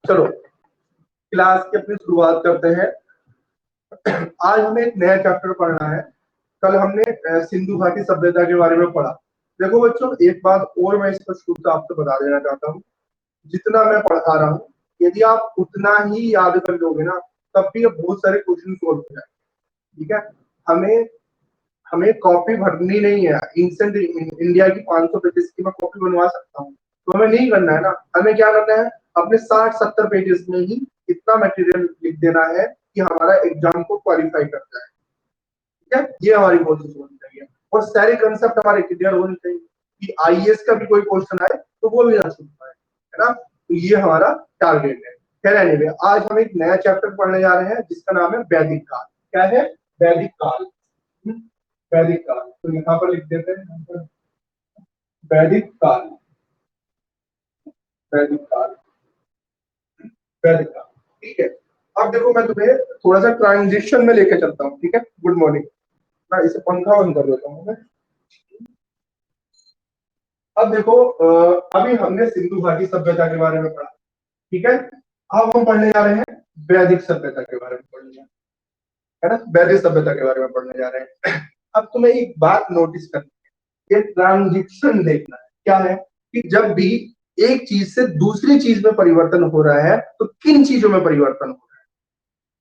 चलो क्लास की अपनी शुरुआत करते हैं। आज हमें एक नया चैप्टर पढ़ना है। कल हमने सिंधु घाटी सभ्यता के बारे में पढ़ा। देखो बच्चों, एक बात और मैं स्पष्ट रूप से आपको बता देना चाहता हूँ। जितना मैं पढ़ा रहा हूँ, यदि आप उतना ही याद कर लोगे ना, तब भी बहुत सारे क्वेश्चन सोल्व हो जाएंगे। ठीक है, हमें हमें कॉपी भरनी नहीं है। इंसेंट इंडिया की 500 पेजेस की मैं कॉपी बनवा सकता हूँ, तो हमें नहीं करना है ना। हमें क्या करना है, अपने 60-70 पेजेस में ही इतना मटेरियल लिख देना है कि हमारा एग्जाम को क्वालिफाई कर जाए। ठीक है, ये हमारी कोशिश होनी चाहिए और सारे कंसेप्ट हमारे क्लियर होने चाहिए कि आईएएस का भी कोई क्वेश्चन आए तो वो भी ना छूट पाए, है ना। तो ये हमारा टारगेट है। खैर एनीवे, आज हम एक नया चैप्टर पढ़ने जा रहे हैं जिसका नाम है वैदिक काल। क्या है? वैदिक काल। वैदिक काल, तो यहाँ पर लिख देते हैं वैदिक काल। वैदिक काल, वैदिक काल। ठीक है, अब देखो मैं तुम्हें थोड़ा सा ट्रांजिशन में लेके चलता हूँ। ठीक है, गुड मॉर्निंग। मैं इसे पंखा बंद कर देता हूँ। अब देखो, अभी हमने सिंधु घाटी सभ्यता के बारे में पढ़ा। ठीक है, अब हम पढ़ने जा रहे हैं वैदिक सभ्यता के बारे में पढ़ने जा रहे हैं, है ना। वैदिक सभ्यता के बारे में पढ़ने जा रहे हैं। अब तुम्हें एक बात नोटिस करनी है, ये ट्रांजिशन देखना है। क्या है कि जब भी एक चीज से दूसरी चीज में परिवर्तन हो रहा है तो किन चीजों में परिवर्तन हो रहा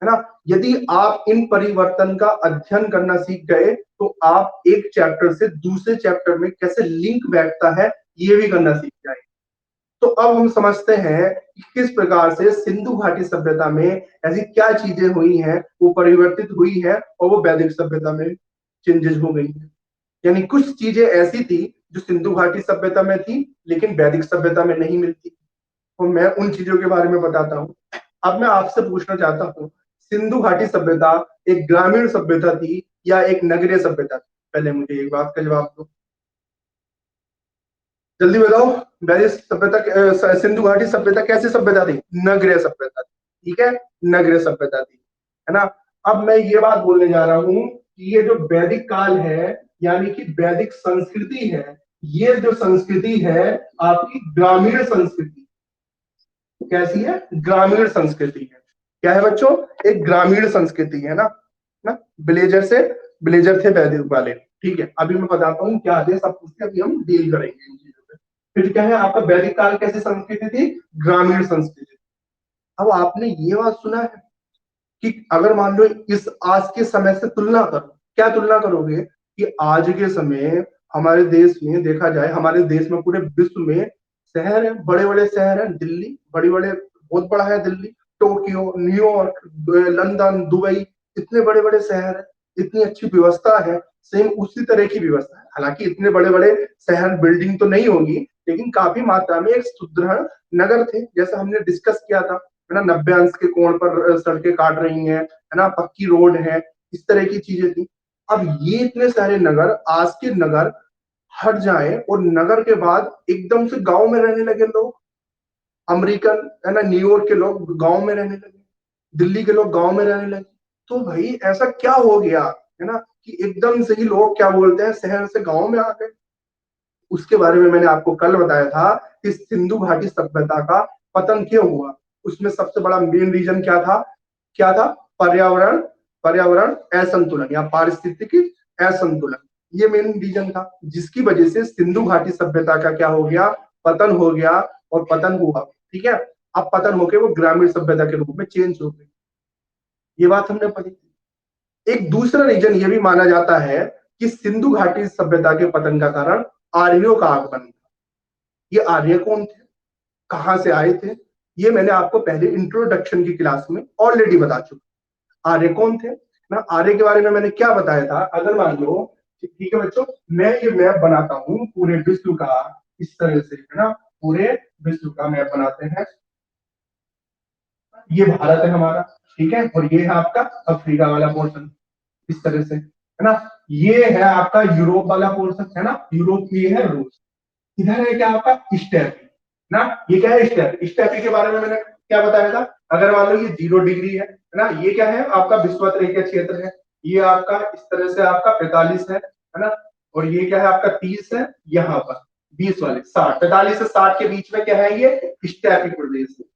है ना। यदि आप इन परिवर्तन का अध्ययन करना सीख गए तो आप एक चैप्टर से दूसरे चैप्टर में कैसे लिंक बैठता है ये भी करना सीख जाएंगे। तो अब हम समझते हैं कि किस प्रकार से सिंधु घाटी सभ्यता में ऐसी क्या चीजें हुई हैं, वो परिवर्तित हुई है और वो वैदिक सभ्यता में चेंजेस हो गई है। यानी कुछ चीजें ऐसी थी जो सिंधु घाटी सभ्यता में थी लेकिन वैदिक सभ्यता में नहीं मिलती, तो मैं उन चीजों के बारे में बताता हूँ। अब मैं आपसे पूछना चाहता हूँ, सिंधु घाटी सभ्यता एक ग्रामीण सभ्यता थी या एक नगरीय सभ्यता थी? पहले मुझे एक बात का जवाब दो, जल्दी बताओ। वैदिक सभ्यता, सिंधु घाटी सभ्यता कैसी सभ्यता थी? नगरीय सभ्यता थी। ठीक है, नगरीय सभ्यता थी, है ना। अब मैं ये बात बोलने जा रहा हूँ कि ये जो वैदिक काल है यानी कि वैदिक संस्कृति है, ये जो संस्कृति है आपकी ग्रामीण संस्कृति। कैसी है? ग्रामीण संस्कृति है। क्या है बच्चों? एक ग्रामीण संस्कृति है ना। ब्लेजर थे वैदिक वाले। ठीक है, अभी मैं बताता हूँ क्या है सब कुछ, अभी हम डील करेंगे इन चीजों पे। फिर क्या है आपका वैदिक काल कैसी संस्कृति थी? ग्रामीण संस्कृति। अब आपने ये बात सुना है कि अगर मान लो इस आज के समय से तुलना करो, क्या तुलना करोगे कि आज के समय हमारे देश में देखा जाए, हमारे देश में पूरे विश्व में शहर है, बड़े बड़े शहर है। दिल्ली बड़ी बड़े, बहुत बड़ा है Delhi. Tokyo, New York, London, Dubai, इतने बड़े बड़े शहर है, इतनी अच्छी व्यवस्था है। सेम उसी तरह की व्यवस्था है। हालांकि इतने बड़े बड़े शहर बिल्डिंग तो नहीं होगी, लेकिन काफी मात्रा में एक सुदृढ़ नगर थे, जैसा हमने डिस्कस किया था, है ना। 90 अंश के कोण पर सड़कें काट रही हैं, है ना, पक्की रोड है, इस तरह की चीजें थी। अब ये इतने सारे नगर, आज के नगर हट जाए और नगर के बाद एकदम से गांव में रहने लगे लोग। अमेरिकन, है ना, न्यूयॉर्क के लोग गांव में रहने लगे, दिल्ली के लोग गांव में रहने लगे। तो भाई ऐसा क्या हो गया, है ना, कि एकदम से ही लोग क्या बोलते हैं, शहर से गांव में आ गए। उसके बारे में मैंने आपको कल बताया था कि सिंधु घाटी सभ्यता का पतन क्यों हुआ। उसमें सबसे बड़ा मेन रीजन क्या था? क्या था? पर्यावरण, पर्यावरण असंतुलन या पारिस्थितिकी असंतुलन। ये मेन रीजन था जिसकी वजह से सिंधु घाटी सभ्यता का क्या हो गया? पतन हो गया। और पतन हुआ, ठीक है। अब पतन होके वो ग्रामीण सभ्यता के रूप में चेंज हो गई। ये बात हमने पढ़ी। एक दूसरा रीजन ये भी माना जाता है कि सिंधु घाटी सभ्यता के पतन का कारण आर्यों का आगमन था। ये आर्य कौन थे, कहां से आए थे? ये मैंने आपको पहले इंट्रोडक्शन की क्लास में ऑलरेडी बता चुका। आर्य कौन थे ना, आर्य के बारे में मैंने क्या बताया था। अगर मान लो, ठीक है बच्चों, मैं ये मैप बनाता हूँ पूरे विश्व का, इस तरह से, है ना, पूरे विश्व का मैप बनाते हैं। ये भारत है हमारा, ठीक है, और ये है आपका अफ्रीका वाला पोर्शन, इस तरह से, है ना। ये है आपका यूरोप वाला पोर्शन, है ना, यूरोप, ये है रूस। इधर है क्या आपका? स्टेपी ना। ये क्या है? स्टेपी। स्टेपी के बारे में मैंने क्या बताया था? अगर मान लो ये 0 डिग्री है ना, ये क्या है आपका विषुवत क्षेत्र है। ये आपका इस तरह से आपका 45 है ना। और ये क्या है आपका 30 है, यहाँ पर 20 वाले 60, 45 से 60 के बीच में क्या है? ये स्टेपी प्रदेश है।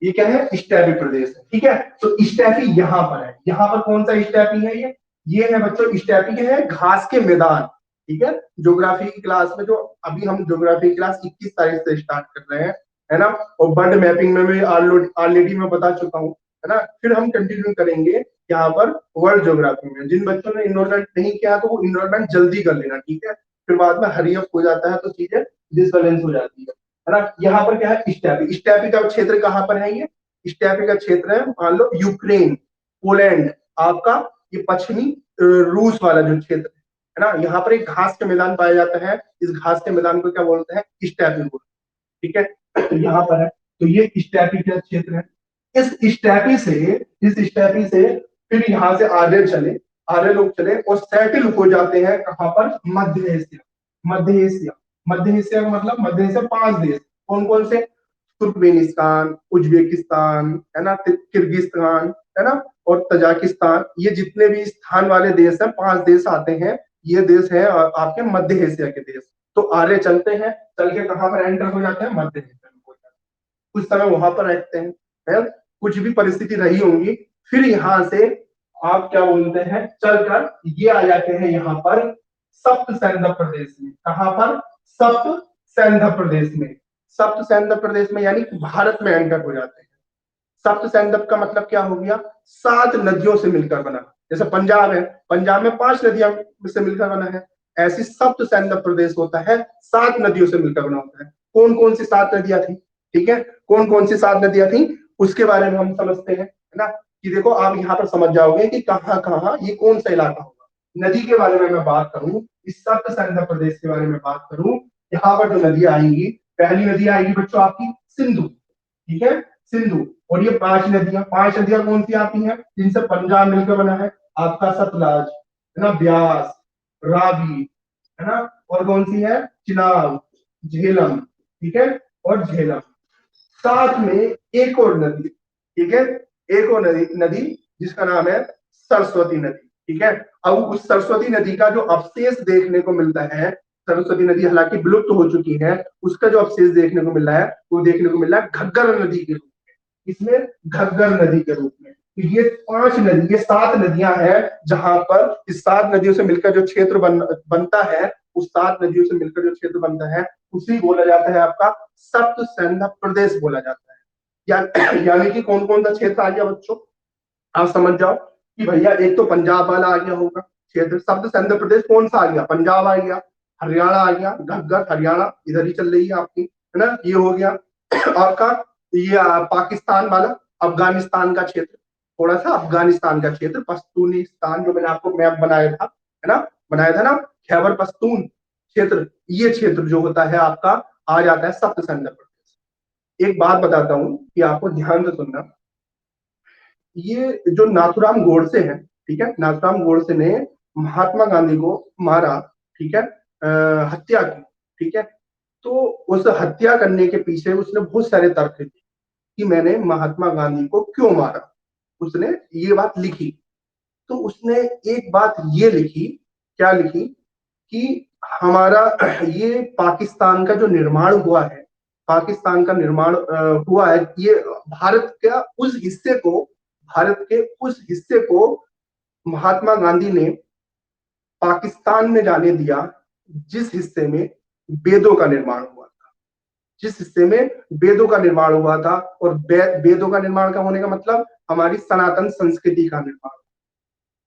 ये क्या है, स्टेपी प्रदेश है, ठीक है। तो स्टेपी यहाँ पर है, यहाँ पर कौन सा स्टेपी है, ये है बच्चों स्टेपी के है घास के मैदान, ठीक है। ज्योग्राफी की क्लास में जो अभी हम ज्योग्राफी की क्लास 21 तारीख से स्टार्ट कर रहे हैं, है ना, और बर्ड मैपिंग में भी ऑलरेडी मैं बता चुका हूँ, है ना। फिर हम कंटिन्यू करेंगे यहाँ पर वर्ल्ड ज्योग्राफी में। जिन बच्चों ने इनरोलमेंट नहीं किया तो वो इनरोलमेंट जल्दी कर लेना, ठीक है, फिर बाद में हरी अप हो जाता है तो चीजें डिसबैलेंस हो जाती है ना। यहाँ पर क्या है, स्टेपी, स्टेपी का क्षेत्र कहाँ पर है, ये स्टेपी का क्षेत्र है मान लो यूक्रेन, पोलैंड, आपका ये पश्चिमी रूस वाला जो क्षेत्र है ना। यहाँ पर एक घास के मैदान पाया जाता है, इस घास के मैदान को क्या बोलते हैं, स्टेपी बोलते हैं, ठीक है। यहाँ पर है, तो ये स्टेपी का क्षेत्र है। इस स्टेपी से फिर यहाँ से आर्य लोग चले और सेटल हो जाते हैं कहाँ पर, मध्य एशिया। मध्य एशिया का मतलब मध्य एशिया 5 देश, कौन कौन से, तुर्कमेनिस्तान, उज्बेकिस्तान, है ना, किर्गिस्तान, है ना, और तजाकिस्तान, ये जितने भी स्थान वाले देश हैं, 5 देश आते हैं, ये देश है आपके मध्य एशिया के देश। तो आर्य चलते हैं, चल के कहाँ पर एंटर हो जाते हैं, मध्य एशिया में हो जाते हैं, कुछ समय वहां पर रहते हैं, है? कुछ भी परिस्थिति रही होंगी, फिर यहाँ से आप क्या बोलते हैं, चलकर ये आ जाते हैं यहाँ पर सप्त सैंधव प्रदेश में। कहां पर, सप्त सैंधव प्रदेश में। सप्त सैंधव प्रदेश में यानी भारत में एंटर हो जाते हैं। सप्त सैंधव का मतलब क्या हो गया, 7 नदियों से मिलकर बना। जैसे पंजाब है, पंजाब में 5 नदियों से मिलकर बना है, ऐसी सप्त सैंधव प्रदेश होता है, 7 नदियों से मिलकर बना होता है। कौन कौन सी 7 नदियां थी, ठीक है, कौन कौन सी 7 नदियां थी उसके बारे में हम समझते हैं, है ना। कि देखो आप यहाँ पर समझ जाओगे कि कहाँ कहाँ ये कौन सा इलाका होगा। नदी के बारे में मैं बात करूं, इस सप्त सैंधव प्रदेश के बारे में बात करूं, यहाँ पर जो नदियां आएंगी, पहली नदी आएगी बच्चों आपकी सिंधु, ठीक है, सिंधु। और ये 5 नदियां कौन सी आती हैं जिनसे पंजाब मिलकर बना है, आपका सतलज, है ना, ब्यास, रावी, है ना, और कौन सी है, चिनाब, झेलम, ठीक है, और झेलम। साथ में एक और नदी, ठीक है, एक और नदी जिसका नाम है सरस्वती नदी, ठीक है। अब उस सरस्वती नदी का जो अवशेष देखने को मिलता है, सरस्वती नदी हालांकि विलुप्त हो चुकी है, उसका जो अवशेष देखने को मिल रहा है वो देखने को मिल रहा है घग्गर नदी के रूप में। इसमें घग्गर नदी के रूप में। तो ये 5 नदी, ये 7 नदियां हैं जहां पर इस 7 नदियों से मिलकर जो क्षेत्र बनता है, उस 7 नदियों से मिलकर जो क्षेत्र बनता है उसी बोला जाता है आपका सप्त सैंधव प्रदेश बोला जाता है। यानी कि कौन कौन सा क्षेत्र आ गया बच्चों, आप समझ जाओ कि भैया एक तो पंजाब वाला आ गया होगा क्षेत्र, सप्त सैंधव प्रदेश कौन सा आ गया, पंजाब आ गया, हरियाणा आ गया, घग्गर हरियाणा इधर ही चल रही है आपकी, है ना, ये हो गया आपका। ये पाकिस्तान वाला अफगानिस्तान का क्षेत्र, थोड़ा सा अफगानिस्तान का क्षेत्र, पश्तूनिस्तान जो मैंने आपको मैप बनाया था, है ना, बनाया था ना, खैबर पश्तून क्षेत्र, ये क्षेत्र जो होता है आपका आ जाता है सप्त सैंधव प्रदेश। एक बात बताता हूं कि आपको ध्यान से सुनना, ये जो नाथूराम गोडसे है, ठीक है, नाथूराम गोडसे ने महात्मा गांधी को मारा, ठीक है, हत्या की, ठीक है। तो उस हत्या करने के पीछे उसने बहुत सारे तर्क दिए कि मैंने महात्मा गांधी को क्यों मारा, उसने ये बात लिखी। तो उसने एक बात ये लिखी, क्या लिखी, कि हमारा ये पाकिस्तान का जो निर्माण हुआ है, पाकिस्तान का निर्माण हुआ है, ये भारत का उस हिस्से को, भारत के उस हिस्से को महात्मा गांधी ने पाकिस्तान में जाने दिया जिस हिस्से में वेदों का निर्माण हुआ था, जिस हिस्से में वेदों का निर्माण हुआ था। और वेदों का निर्माण का होने का मतलब हमारी सनातन संस्कृति का निर्माण।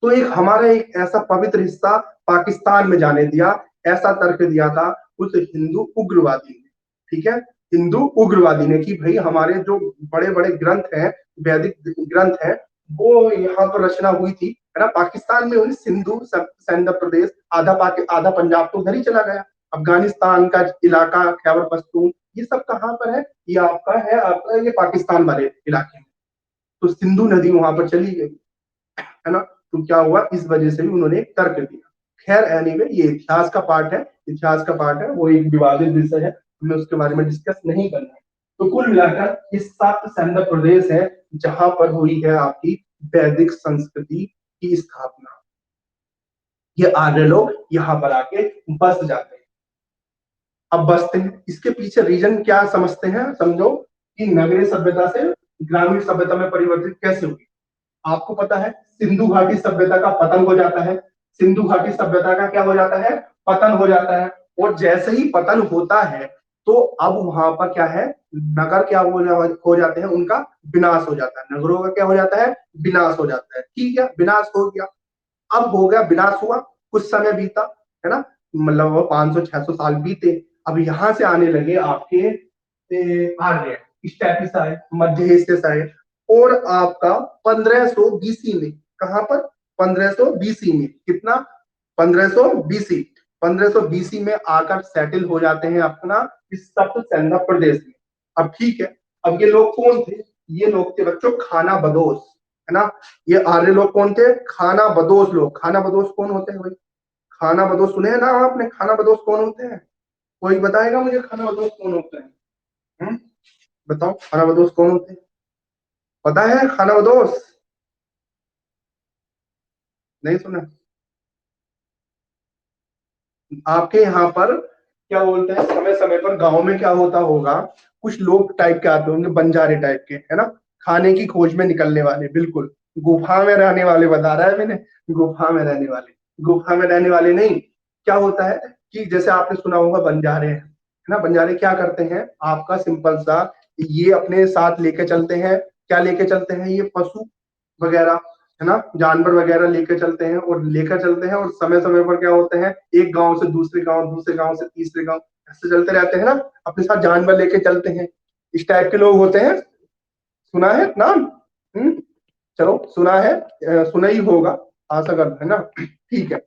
तो एक हमारा एक ऐसा पवित्र हिस्सा पाकिस्तान में जाने दिया, ऐसा तर्क दिया था उस हिंदू उग्रवादी ने, ठीक है, हिंदू उग्रवादी ने, कि भाई हमारे जो बड़े बड़े ग्रंथ हैं, वैदिक ग्रंथ हैं, वो यहाँ पर रचना हुई थी, है ना, पाकिस्तान में हुई। सिंधु सैंधव प्रदेश आधा पंजाब तो उधर ही चला गया, अफगानिस्तान का इलाका खैबर पख्तून ये सब कहाँ पर है, ये आपका है, आपका ये पाकिस्तान वाले इलाके में। तो सिंधु नदी वहां पर चली गई, है ना। तो क्या हुआ, इस वजह से भी उन्होंने एक तर्क दिया। खैर एनीवे ये इतिहास का पार्ट है, इतिहास का पार्ट है, वो एक विवादित विषय है, हमें उसके बारे में डिस्कस नहीं करना है। तो कुल मिलाकर ये 7 सैंधव प्रदेश है जहां पर हुई है आपकी वैदिक संस्कृति की स्थापना। ये आर्य लोग यहाँ पर आके बस जाते हैं। अब बसते हैं, इसके पीछे रीजन क्या समझते हैं, समझो कि नगरीय सभ्यता से ग्रामीण सभ्यता में परिवर्तित कैसे हुई? आपको पता है सिंधु घाटी सभ्यता का पतन हो जाता है। सिंधु घाटी सभ्यता का क्या हो जाता है? पतन हो जाता है। और जैसे ही पतन होता है तो अब वहां पर क्या है, नगर क्या हो जाते हैं, उनका विनाश हो जाता है। नगरों का क्या हो जाता है? विनाश हो जाता है। ठीक है, विनाश हो गया। अब हो गया, विनाश हुआ, कुछ समय बीता, है ना, मतलब 500-600 साल बीते। अब यहां से आने लगे आपके आर्य, स्टेपिस आए, मध्य एशिया से आए। और आपका 1500 बीसी में, कहां पर? 1500 बीसी में, कितना? 1500 बीसी। 1500 बीसी में आकर सेटल हो जाते हैं अपना इस सप्त सेंधा प्रदेश में। अब ठीक है, अब ये लोग कौन थे? ये लोग थे बच्चों खाना बदोश, है ना। ये आर्य लोग कौन थे? खाना बदोश लोग। खाना बदोश कौन होते हैं भाई? खाना बदोश सुने हैं ना आपने? खाना बदोश कौन होते हैं? कोई बताएगा मुझे खाना बदोश कौन होते हैं? हम्म? बताओ खाना बदोश कौन होते हैं? पता है खाना बदोश? नहीं सुना? आपके यहाँ पर क्या बोलते हैं, समय समय पर गांव में क्या होता होगा, कुछ लोग टाइप के आते होंगे, बंजारे टाइप के, है ना, खाने की खोज में निकलने वाले, बिल्कुल गुफा में रहने वाले, बता रहा है मैंने, गुफा में रहने वाले। गुफा में रहने वाले नहीं, क्या होता है कि जैसे आपने सुना होगा बंजारे है ना, बंजारे क्या करते हैं, आपका सिंपल सा, ये अपने साथ लेके चलते हैं, क्या लेके चलते हैं, ये पशु वगैरह, है ना, जानवर वगैरह लेकर चलते हैं, और लेकर चलते हैं, और समय समय पर क्या होते हैं, एक गांव से दूसरे गांव, दूसरे गांव से तीसरे गांव, ऐसे चलते रहते हैं ना, अपने साथ जानवर लेके चलते हैं। इस टाइप के लोग होते हैं। सुना है नाम? चलो सुना है, सुना ही होगा, आशा करते है ना। ठीक है,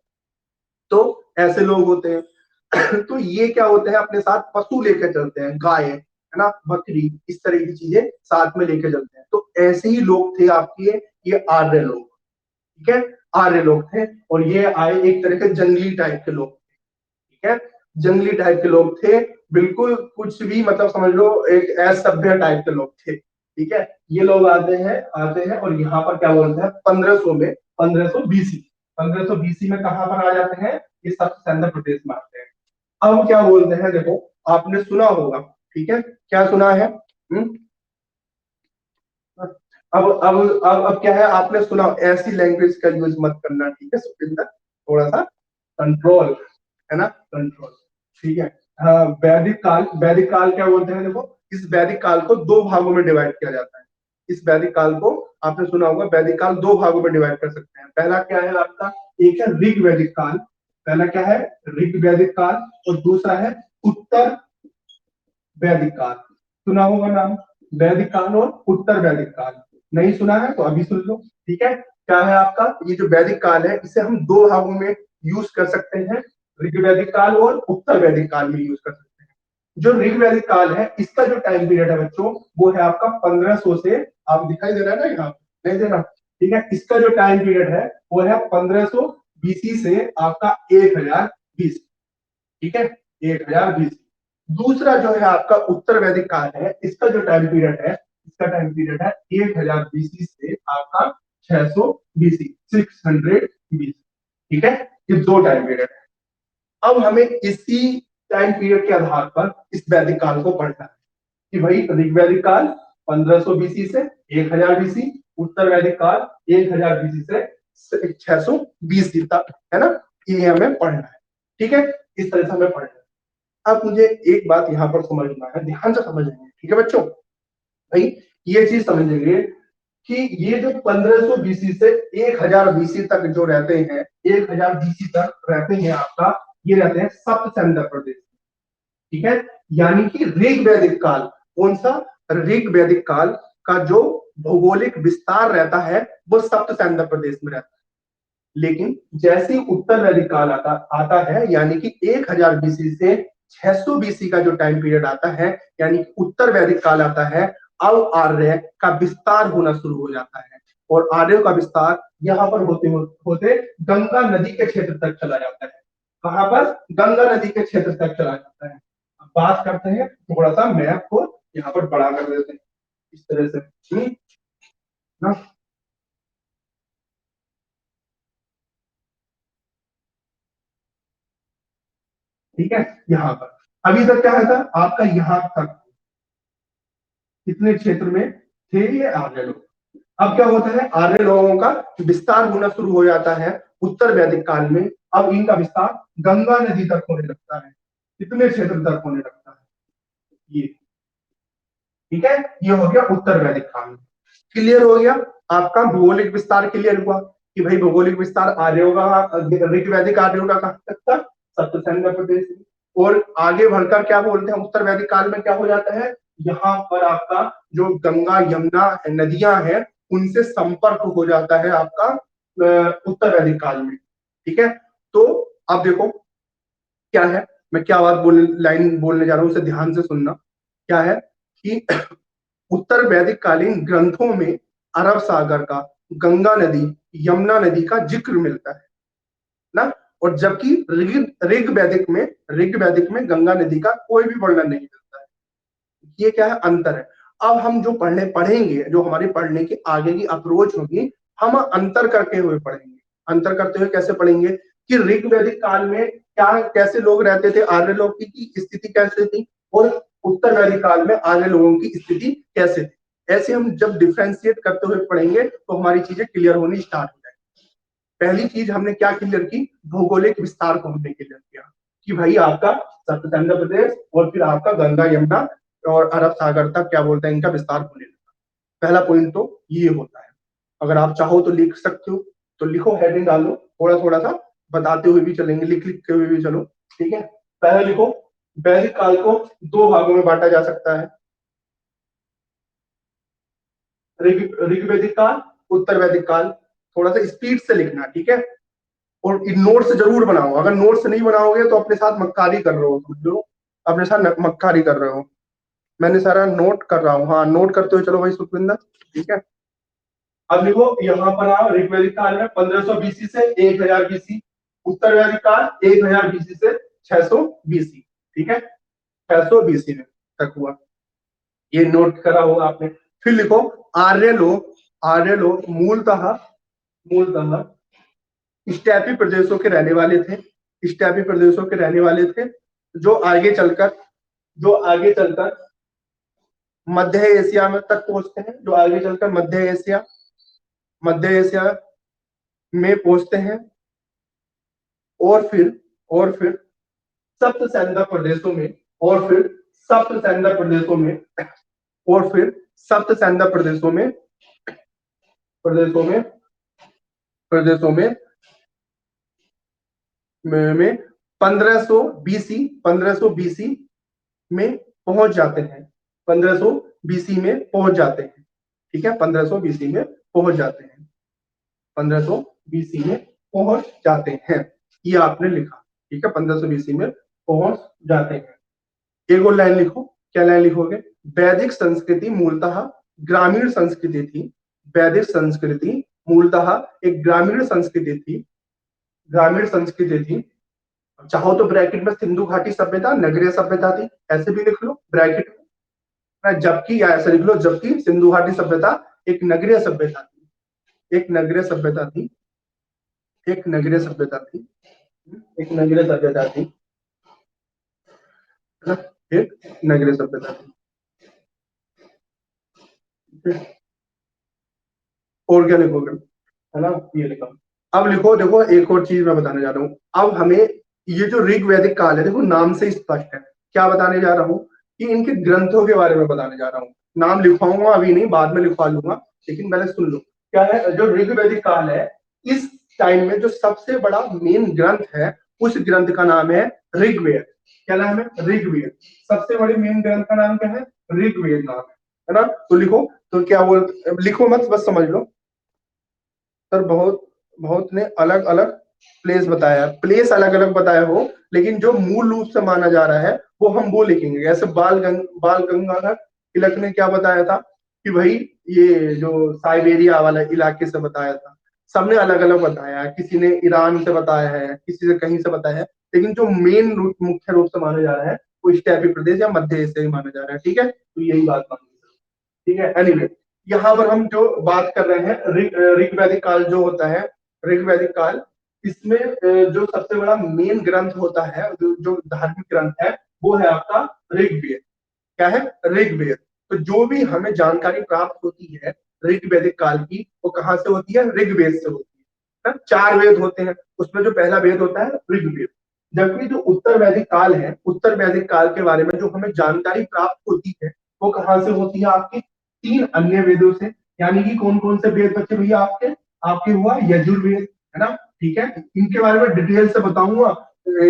तो ऐसे लोग होते हैं। तो ये क्या होते हैं, अपने साथ पशु लेकर चलते हैं, गाय, है ना, बकरी, इस तरह की चीजें साथ में लेकर चलते हैं। तो ऐसे ही लोग थे आपके ये आर्य लोग। ठीक है, आर्य लोग थे, और ये आए एक तरह के जंगली टाइप के लोग। ठीक है, जंगली टाइप के लोग थे, बिल्कुल कुछ भी, मतलब समझ लो एक असभ्य टाइप के लोग थे। ठीक है, ये लोग आते हैं और यहाँ पर क्या बोलते हैं, 1500 में, 1500 बीसी, 1500 बीसी में कहां पर आ जाते हैं, ये सब आंध्र प्रदेश में आते हैं। अब क्या बोलते हैं, देखो आपने सुना होगा, ठीक है, क्या सुना है? अब क्या है, आपने सुना, ऐसी लैंग्वेज का यूज मत करना, ठीक है सुखविंदर, थोड़ा सा कंट्रोल, है ना, कंट्रोल। ठीक है, हाँ, वैदिक काल क्या बोलते हैं, देखो इस वैदिक काल को दो भागों में डिवाइड किया जाता है। इस वैदिक काल को आपने सुना होगा, वैदिक काल दो भागों में डिवाइड कर सकते हैं। पहला क्या है आपका, एक है ऋग वैदिक काल, पहला क्या है, ऋग वैदिक काल, और दूसरा है उत्तर वैदिक काल। सुना होगा नाम, वैदिक काल और उत्तर वैदिक काल। नहीं सुना है तो अभी सुन लो। ठीक है, क्या है आपका, ये जो वैदिक काल है, इसे हम दो भागों में यूज कर सकते हैं, ऋग वैदिक काल और उत्तर वैदिक काल में यूज कर सकते हैं। जो ऋग वैदिक काल है, इसका जो टाइम पीरियड है बच्चों, वो है आपका 1500 से, आप दिखाई दे रहा है ना यहाँ, नहीं दे रहा? ठीक है, इसका जो टाइम पीरियड है वो है 1500 बीसी से आपका 1020। ठीक है, 1020। दूसरा जो है आपका उत्तर वैदिक काल है, इसका जो टाइम पीरियड है, इसका टाइम पीरियड है 1000 बीसी से आपका 600 बीसी, 600 बीसी। ठीक है, ये दो टाइम पीरियड है। अब हमें इसी टाइम पीरियड के आधार पर इस वैदिक काल को पढ़ना है कि भाई ऋग्वैदिक काल 1500 बीसी से 1000 बीसी, उत्तर वैदिक काल 1000 बीसी से 600 बीसी तक, है ना, ये हमें पढ़ना है। ठीक है, इस तरह से हमें पढ़ना है। अब मुझे एक बात यहाँ पर समझना है, ध्यान से समझेंगे, ठीक है बच्चों, भाई ये चीज समझेंगे कि ये जो 1500 बीसी से 1000 बीसी तक जो रहते हैं, 1000 बीसी तक रहते हैं आपका, ये रहते हैं सप्त सेंटर प्रदेश। ठीक है, यानी कि ऋग वैदिक काल, कौन सा, ऋग वैदिक काल का जो भौगोलिक विस्तार रहता है वो सप्त सेंटर प्रदेश में रहता है। लेकिन जैसे ही उत्तर वैदिक काल आता है, यानी कि 1000 बीसी से 600 बीसी का जो टाइम पीरियड आता है, यानी कि उत्तर वैदिक काल आता है, अब आर्य का विस्तार होना शुरू हो जाता है। और आर्यों का विस्तार यहाँ पर होते होते गंगा नदी के क्षेत्र तक चला जाता है। कहां पर? गंगा नदी के क्षेत्र तक चला जाता है। अब बात करते हैं, थोड़ा सा मैप को यहाँ पर बड़ा कर देते हैं, इस तरह से, ना। ठीक है, यहाँ पर अभी तक क्या है था आपका, यहाँ तक कितने क्षेत्र में, थे ये आर्य लोग। अब क्या होता है, आर्य लोगों का विस्तार होना शुरू हो जाता है उत्तर वैदिक काल में। अब इनका विस्तार गंगा नदी तक होने लगता है, कितने क्षेत्र तक होने लगता है ये। ठीक है, ये हो गया उत्तर वैदिक काल। क्लियर हो गया, आपका भौगोलिक विस्तार क्लियर हुआ कि भाई भौगोलिक विस्तार आर्यों का, ऋग वैदिक आर्यों का कहां तक था, सप्त सैन्य प्रदेश में। और आगे बढ़कर क्या बोलते हैं, उत्तर वैदिक काल में क्या हो जाता है, यहाँ पर आपका जो गंगा यमुना नदियां हैं उनसे संपर्क हो जाता है आपका उत्तर वैदिक काल में। ठीक है, तो अब देखो क्या है, मैं क्या बात लाइन बोलने जा रहा हूं, उसे ध्यान से सुनना। क्या है कि उत्तर वैदिक कालीन ग्रंथों में अरब सागर का, गंगा नदी, यमुना नदी का जिक्र मिलता है ना। और जबकि ऋग वैदिक में गंगा नदी का कोई भी वर्णन नहीं मिलता है। ये क्या है, अंतर है। अब हम जो पढ़ेंगे, जो हमारी पढ़ने की आगे की अप्रोच होगी, हम अंतर करते हुए पढ़ेंगे। अंतर करते हुए कैसे पढ़ेंगे कि ऋग वैदिक काल में क्या, कैसे लोग रहते थे, आर्य लोग की स्थिति कैसे थी, और उत्तर वैदिक काल में आर्य लोगों की स्थिति कैसे थी। ऐसे हम जब डिफ्रेंशिएट करते हुए पढ़ेंगे तो हमारी चीजें क्लियर होनी स्टार्ट हो जाएगी। पहली चीज हमने क्या क्लियर की, भौगोलिक विस्तार को हमने क्लियर किया कि भाई आपका सप्तचंद्र प्रदेश और फिर आपका गंगा यमुना और अरब सागर तक क्या बोलते हैं, इनका विस्तार होने लगा। पहला पॉइंट तो ये होता है। अगर आप चाहो तो लिख सकते हो, तो लिखो, हेडिंग डालो, थोड़ा थोड़ा सा बताते हुए भी चलेंगे, लिख लिख के हुए भी चलो। ठीक है, पहले लिखो, वैदिक काल को दो भागों में बांटा जा सकता है, ऋग वैदिक काल, उत्तर वैदिक काल। थोड़ा सा स्पीड से लिखना, ठीक है। और नोट्स जरूर बनाओ, अगर नोट्स नहीं बनाओगे तो अपने साथ मक्कारी कर रहे हो, समझ लो अपने साथ मक्कारी कर रहे हो। मैंने सारा नोट कर रहा हूँ, हाँ नोट करते हुए चलो भाई सुखविंदर। ठीक है, अब देखो यहाँ पर आओ, ऋग्वैदिक काल में 1500 बीसी से 1000 बीसी, उत्तर वैदिक काल 1000 बीसी से 600 बीसी। ठीक है, 600 बीसी में तक हुआ, ये नोट करा होगा आपने। फिर लिखो, आर्य लोग मूलतः मूलतः स्टेपी प्रदेशों के रहने वाले थे, स्टेपी प्रदेशों के रहने वाले थे, जो आगे चलकर जो आगे चलकर मध्य एशिया में तक पहुंचते हैं, जो आगे चलकर मध्य एशिया में पहुंचते हैं। और फिर सप्त सैन्य प्रदेशों में और फिर सप्त सैन्य प्रदेशों में और फिर सप्त सैन्य प्रदेशों में प्रदेशों में 1500 बीसी में पहुंच जाते हैं, 1500 बीसी में पहुंच जाते हैं। ठीक है, 1500 बीसी में पहुंच जाते हैं, 1500 बीसी में पहुंच जाते हैं, ये आपने लिखा। ठीक है, 1500 बीसी में पहुंच जाते हैं। एक और लाइन लिखो, क्या लाइन लिखोगे, वैदिक संस्कृति मूलतः ग्रामीण संस्कृति थी। वैदिक संस्कृति मूलतः एक ग्रामीण संस्कृति थी। चाहो तो ब्रैकेट में सिंधु घाटी सभ्यता नगरीय सभ्यता थी, ऐसे भी लिख लो ब्रैकेट में। जबकि, या ऐसे लिख लो, जबकि सिंधु घाटी सभ्यता एक नगरीय सभ्यता थी, एक नगरीय सभ्यता थी, एक नगरीय सभ्यता थी, एक नगरीय सभ्यता थी, एक नगरीय सभ्यता थी। और क्या लिखोगे, है ना, ये लिखा। अब लिखो, देखो एक और चीज मैं बताने जा रहा हूँ। अब हमें ये जो ऋग वैदिक काल है, देखो नाम से स्पष्ट है क्या बताने जा रहा हूँ, कि इनके ग्रंथों के बारे में बताने जा रहा हूँ। नाम लिखवाऊंगा अभी नहीं, बाद में लिखवा लूंगा, लेकिन पहले सुन लो। क्या है, जो ऋग वैदिक काल है, इस टाइम में जो सबसे बड़ा मेन ग्रंथ है, उस ग्रंथ का नाम है ऋग्वेद। क्या नाम है, ऋग्वेद। सबसे बड़े मेन ग्रंथ का नाम क्या है, ऋग्वेद नाम है ना। तो लिखो, तो क्या बोल, लिखो मत, बस समझ लो। सर बहुत बहुत ने अलग अलग प्लेस बताया, प्लेस अलग अलग बताया हो, लेकिन जो मूल रूप से माना जा रहा है वो हम वो लिखेंगे। जैसे बाल गंगाधर तिलक ने क्या बताया था कि भाई ये जो साइबेरिया वाला इलाके से बताया था। सबने अलग अलग बताया है, किसी ने ईरान से बताया है, किसी से कहीं से बताया है, लेकिन जो मेन रूप, मुख्य रूप से माना जा रहा है वो स्टेपी प्रदेश या मध्य एशिया ही माना जा रहा है। ठीक है, तो यही बात मानी। ठीक है, एनीवे, यहाँ पर हम जो बात कर रहे हैं, ऋग वैदिक काल जो होता है, ऋग वैदिक काल, इसमें जो सबसे बड़ा मेन ग्रंथ होता है, जो धार्मिक ग्रंथ है, वो है आपका ऋग्वेद। क्या है, ऋग्वेद। तो जो भी हमें जानकारी प्राप्त होती है ऋग वैदिक काल की, वो कहाँ से होती है? ऋग्वेद से होती है ना। 4 वेद होते हैं, उसमें जो पहला वेद होता है ऋग्वेद। जबकि जो उत्तर वैदिक काल है, उत्तर वैदिक काल के बारे में जो हमें जानकारी प्राप्त होती है वो कहाँ से होती है? आपके 3 अन्य वेदों से। यानी कि कौन कौन से वेद बचे भैया आपके? आपके हुआ यजुर्वेद, है ना, ठीक है। इनके बारे में डिटेल से बताऊंगा।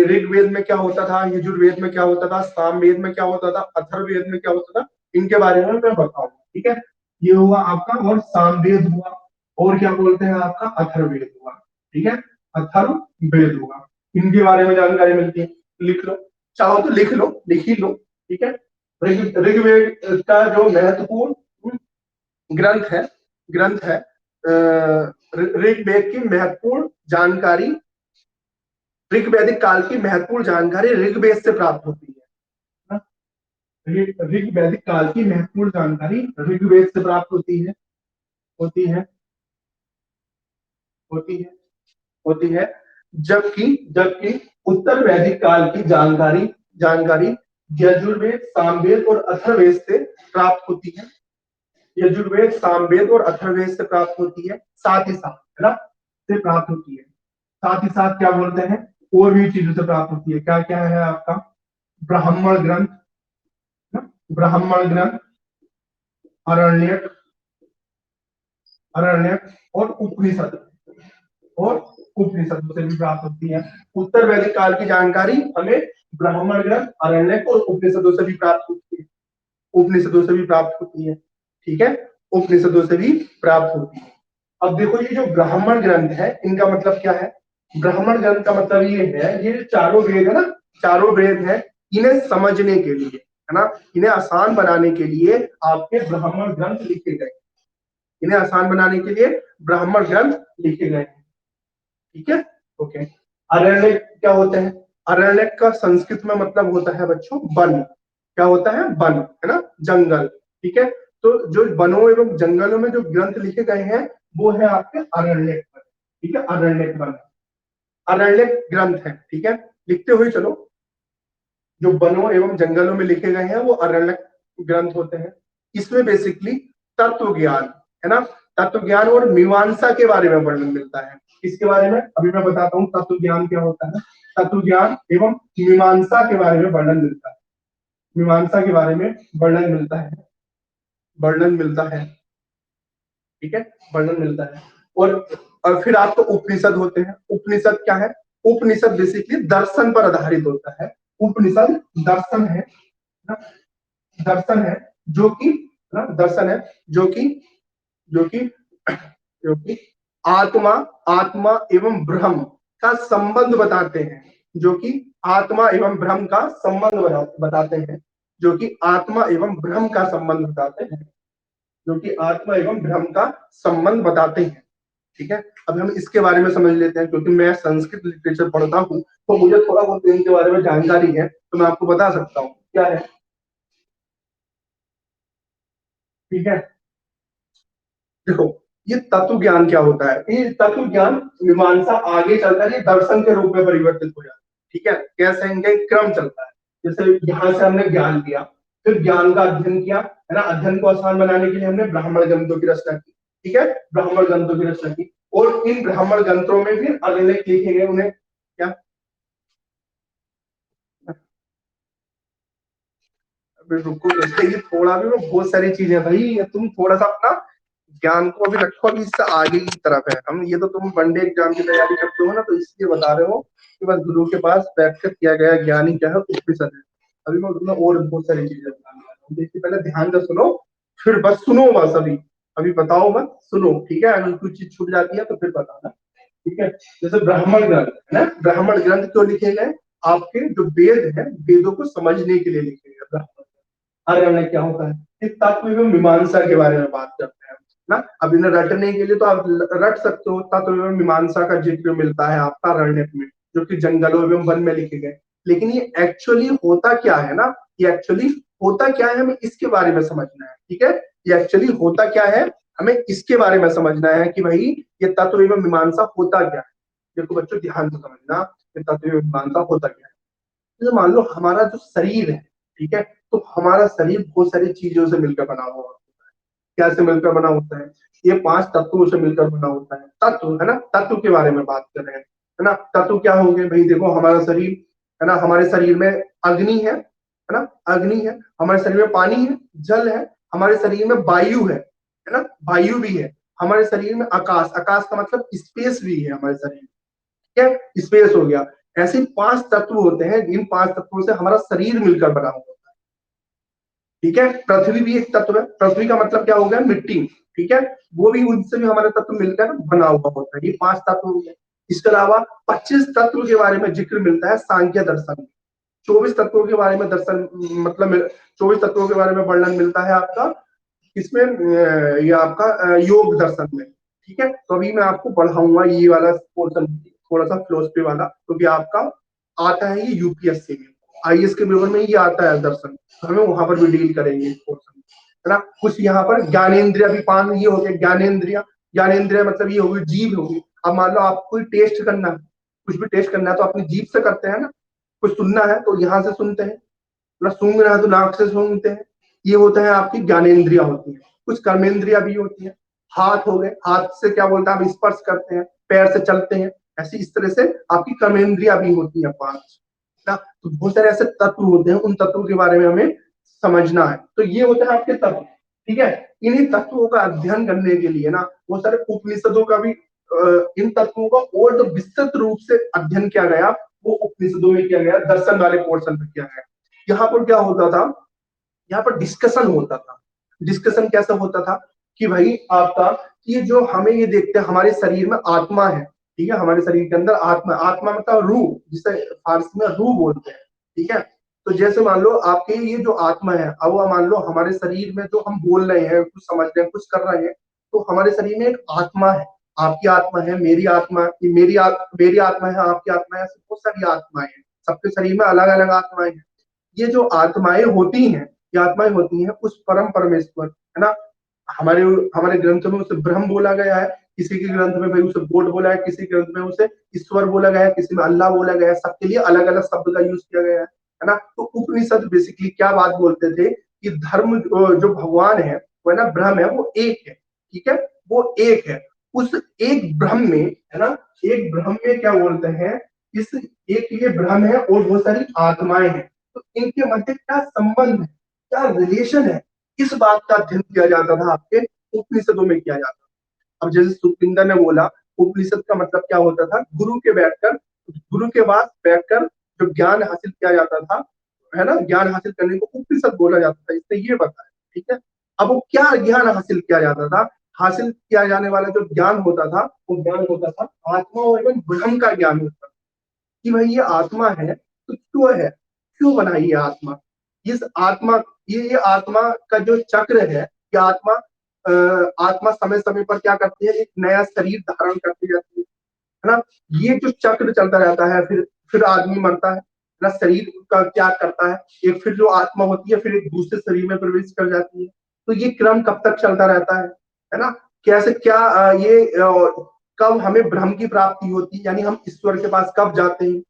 ऋग्वेद में क्या होता था, यजुर्वेद में क्या होता था, सामवेद में क्या होता था, अथर्ववेद में क्या होता था, इनके बारे में मैं बताऊंगा, ठीक है। ये हुआ आपका, और सामवेद हुआ, और क्या बोलते हैं आपका, अथर्ववेद हुआ, ठीक है। अथर्ववेद हुआ, इनके बारे में जानकारी मिलती है। लिख लो, चाहो तो लिख लो, लिख ही लो, ठीक है। ऋग्वेद का जो महत्वपूर्ण ग्रंथ है, ग्रंथ है ऋग्वेद की महत्वपूर्ण जानकारी, ऋग्वैदिक काल की महत्वपूर्ण जानकारी ऋग्वेद से प्राप्त होती है। ऋग्वैदिक काल की महत्वपूर्ण जानकारी ऋग्वेद से प्राप्त होती है, होती है, होती है, होती है। जबकि जबकि उत्तर वैदिक काल की जानकारी जानकारी यजुर्वेद, सामवेद और अथर्ववेद से प्राप्त होती है। यजुर्वेद, सामवेद और अथर्ववेद से प्राप्त होती है, साथ ही साथ, है ना, से प्राप्त होती है। साथ ही साथ क्या बोलते हैं, और भी चीजों से प्राप्त होती है। क्या क्या है आपका? ब्राह्मण ग्रंथ, ब्राह्मण ग्रंथ, अरण्यक, अरण्यक और उपनिषद, और उपनिषद से भी प्राप्त होती है। उत्तर वैदिक काल की जानकारी हमें ब्राह्मण ग्रंथ, अरण्यक और उपनिषदों से भी प्राप्त होती है, उपनिषदों से भी प्राप्त होती है, ठीक है, उपनिषदों से भी प्राप्त होती है। अब देखो, ये जो ब्राह्मण ग्रंथ है, इनका मतलब क्या है? ब्राह्मण ग्रंथ का मतलब ये है, ये चारों वेद है ना, चारों वेद है, इन्हें समझने के लिए, है ना, इन्हें आसान बनाने के लिए आपके ब्राह्मण ग्रंथ लिखे गए, इन्हें आसान बनाने के लिए ब्राह्मण ग्रंथ लिखे गए, ठीक है, ओके। अरण्यक क्या होते हैं? अरण्यक का संस्कृत में मतलब होता है बच्चों वन। क्या होता है? वन, है ना, जंगल, ठीक है। तो जो वनों एवं जंगलों में जो ग्रंथ लिखे गए हैं वो है आपके अरण्यक वन, ठीक है, अरण्यक वन, अरण्यक ग्रंथ है, ठीक है। लिखते हुए चलो, जो वनों एवं जंगलों में लिखे गए हैं वो अरण्यक ग्रंथ होते हैं। इसमें बेसिकली तत्व ज्ञान, है ना, तत्व ज्ञान और मीमांसा के बारे में वर्णन मिलता है। इसके बारे में अभी मैं बताता हूँ, तत्व ज्ञान क्या होता है। तत्व ज्ञान एवं मीमांसा के बारे में वर्णन मिलता है, मीमांसा के बारे में वर्णन मिलता है, वर्णन मिलता है, ठीक है, वर्णन मिलता है। और फिर आपको उपनिषद होते हैं। उपनिषद क्या है? उपनिषद बेसिकली दर्शन पर आधारित होता है। उपनिषद दर्शन है ना, दर्शन है, जो कि ना, दर्शन है जो कि जो कि जो कि आत्मा, आत्मा एवं ब्रह्म का संबंध बताते हैं, जो कि आत्मा एवं ब्रह्म का संबंध बताते हैं, जो कि आत्मा एवं ब्रह्म का संबंध बताते हैं, जो कि आत्मा एवं ब्रह्म का संबंध बताते हैं, ठीक है। अब हम इसके बारे में समझ लेते हैं, क्योंकि मैं संस्कृत लिटरेचर पढ़ता हूँ तो मुझे थोड़ा बहुत इनके बारे में जानकारी है, तो मैं आपको बता सकता हूँ क्या है, ठीक है। देखो, ये तत्व ज्ञान क्या होता है? ये तत्व ज्ञान मीमांसा आगे चलता है, ये दर्शन के रूप में परिवर्तित हो जाता है, ठीक है। कैसे इनका एक क्रम चलता है, जैसे यहाँ से हमने ज्ञान लिया, फिर ज्ञान का अध्ययन किया, है ना, अध्ययन को आसान बनाने के लिए हमने ब्राह्मण ग्रंथों की रचना की, ठीक है, ब्राह्मण ग्रंथों की रचना की, और इन ब्राह्मण ग्रंथों में भी अगले लिखे गए, उन्हें क्या, अभी रुको, जैसे ये थोड़ा भी बहुत सारी चीजें भाई, तुम थोड़ा सा अपना ज्ञान को अभी रखो, अभी इससे आगे की तरफ है हम। ये तो तुम वनडे एग्जाम की तैयारी करते हो ना, तो इसलिए बता रहे हो कि बस गुरु के पास बैठकर किया गया ज्ञान ही क्या है, उपनिषद है। अभी मैं तुम्हें और बहुत सारी चीजें बताने वाला हूँ, देखिए पहले ध्यान से सुनो, फिर बस सुनो, बस अभी अभी बताओ मत, सुनो, ठीक है। अगर कुछ चीज छूट जाती है तो फिर बताना, ठीक है। जैसे ब्राह्मण ग्रंथ है ना, ब्राह्मण ग्रंथ क्यों लिखे गए? आपके जो वेद है, वेदों को समझने के लिए लिखे गए ब्राह्मण। अरण्य क्या होता है? इस तत्व एवं मीमांसा के बारे में बात करते हैं ना। अब इन्हें रटने के लिए तो आप रट सकते हो, तत्व एवं मीमांसा का जिक्र मिलता है आपका अरण्यक में, जो कि जंगलों एवं वन में लिखे गए। लेकिन ये एक्चुअली होता क्या है ना, ये एक्चुअली होता क्या है, हमें इसके बारे में समझना है, ठीक है। ये एक्चुअली होता क्या है, हमें इसके बारे में समझना है कि भाई ये तत्व एवं मीमांसा होता क्या है। देखो बच्चों, ध्यान से समझना, ये तत्व एवं मीमांसा होता क्या है। जैसे मान लो हमारा जो शरीर है, ठीक है, तो हमारा शरीर बहुत सारी चीजों से मिलकर बना हुआ होता है। क्या से मिलकर बना होता है? ये 5 तत्वों से मिलकर बना होता है। तत्व है ना, तत्व के बारे में बात कर रहे हैं, है ना। तत्व क्या हो गए भाई? देखो हमारा शरीर है ना, हमारे शरीर में अग्नि है ना, अग्नि है। हमारे शरीर में पानी है, जल है। हमारे शरीर में वायु है ना, वायु भी है। हमारे शरीर में आकाश, आकाश का मतलब स्पेस भी है हमारे शरीर में, ठीक है, स्पेस हो गया। ऐसे 5 तत्व होते हैं, इन 5 तत्वों से हमारा शरीर मिलकर बना हुआ है, ठीक है। पृथ्वी भी एक तत्व है, पृथ्वी का मतलब क्या हो गया? मिट्टी, ठीक है। वो भी, उनसे भी हमारा तत्व मिलकर बना हुआ होता है। ये 5 तत्व हो गए। इसके अलावा 25 तत्व के बारे में जिक्र मिलता है सांख्य दर्शन में। 24 तत्वों के बारे में दर्शन, मतलब 24 तत्वों के बारे में वर्णन मिलता है आपका इसमें, ये आपका योग दर्शन में, ठीक है। तो अभी मैं आपको बढ़ाऊंगा ये वाला पोर्शन, थोड़ा सा फिलोसफी वाला, क्योंकि आपका आता है ये यूपीएससी में, आईएएस के पेपर में ये आता है दर्शन, तो हमें वहां पर भी डील करेंगे इस पोर्शन, है ना। कुछ यहाँ पर ज्ञानेन्द्रिय भी, 5 ये हो गए ज्ञानेन्द्रिय। ज्ञानेन्द्रिय मतलब ये होगी जीभ होगी। अब मान लो आपको कोई टेस्ट करना है, कुछ भी टेस्ट करना है तो अपनी जीभ से करते हैं ना। कुछ सुनना है तो यहाँ से सुनते हैं, मतलब सूंघ रहा है तो नाक से सूंघते हैं। ये होता है आपकी ज्ञानेन्द्रिया होती है। कुछ कर्मेंद्रिया भी होती है। हाथ हो गए, हाथ से क्या बोलते हैं, आप स्पर्श करते हैं, पैर से चलते हैं, ऐसे इस तरह से आपकी कर्मेंद्रिया भी होती है 5 ना। तो बहुत सारे ऐसे तत्व होते हैं, उन तत्वों के बारे में हमें समझना है। तो ये होते हैं आपके तत्व, ठीक है। इन्हीं तत्वों का अध्ययन करने के लिए ना बहुत सारे उपनिषदों का भी इन तत्वों का और जो विस्तृत रूप से अध्ययन किया गया वो उपनिषदों में किया गया, दर्शन वाले पोर्शन में किया गया। यहाँ पर क्या होता था, यहाँ पर डिस्कशन होता था। डिस्कशन कैसा होता था कि भाई आपका, ये जो हमें ये देखते हैं हमारे शरीर में आत्मा है, ठीक है। हमारे शरीर के अंदर आत्मा, आत्मा मतलब रूह, जिसे फारसी में रूह बोलते हैं, ठीक है। तो जैसे मान लो आपके ये जो आत्मा है, अब वो मान लो हमारे शरीर में जो हम बोल रहे हैं, कुछ समझ रहे हैं, कुछ कर रहे हैं, तो हमारे शरीर में एक आत्मा है। आपकी आत्मा है, मेरी आत्मा, मेरी आत्मा है, आपकी आत्मा है, बहुत सारी आत्माएं हैं, सबके शरीर में अलग अलग आत्माएं हैं। ये जो आत्माएं होती हैं, ये आत्माएं होती हैं उस परम परमेश्वर, है ना। हमारे हमारे ग्रंथ में उसे ब्रह्म बोला गया है, किसी के ग्रंथ में भाई उसे गॉड बोला है, किसी ग्रंथ में उसे ईश्वर बोला गया है, किसी में अल्लाह बोला गया है। सबके लिए अलग अलग शब्द का यूज किया गया है ना। तो उपनिषद बेसिकली क्या बात बोलते थे कि धर्म जो भगवान है वो है ना, ब्रह्म है, वो एक है, ठीक है, वो एक है। उस एक ब्रह्म में, है ना, एक ब्रह्म में क्या बोलते हैं, इस एक ये ब्रह्म है और बहुत सारी आत्माएं हैं, तो इनके मध्य क्या संबंध है, क्या रिलेशन है, इस बात का अध्ययन किया जाता था आपके उपनिषदों में किया जाता था। अब जैसे सुखविंदर ने बोला, उपनिषद का मतलब क्या होता था, गुरु के बैठकर, गुरु के पास बैठकर जो ज्ञान हासिल किया जाता था, है ना, ज्ञान हासिल करने को उपनिषद बोला जाता था, इससे ये बताया, ठीक है। अब वो क्या ज्ञान हासिल किया जाता था, हासिल किया जाने वाला जो ज्ञान होता था वो ज्ञान होता था आत्मा और एवं ब्रह्म का ज्ञान होता था, कि भाई ये आत्मा है तो क्यों है, क्यों बना ये आत्मा, इस आत्मा, ये आत्मा का जो चक्र है, ये आत्मा, आत्मा समय समय पर क्या करती है, एक नया शरीर धारण करती जाती है ना। ये जो चक्र चलता रहता है, फिर आदमी मरता है ना, शरीर का त्याग करता है, एक फिर जो आत्मा होती है फिर एक दूसरे शरीर में प्रवेश कर जाती है। तो ये क्रम कब तक चलता रहता है ना। कैसे क्या कब हमें ब्रह्म की प्राप्ति होती है, यानी हम ईश्वर के पास कब जाते हैं,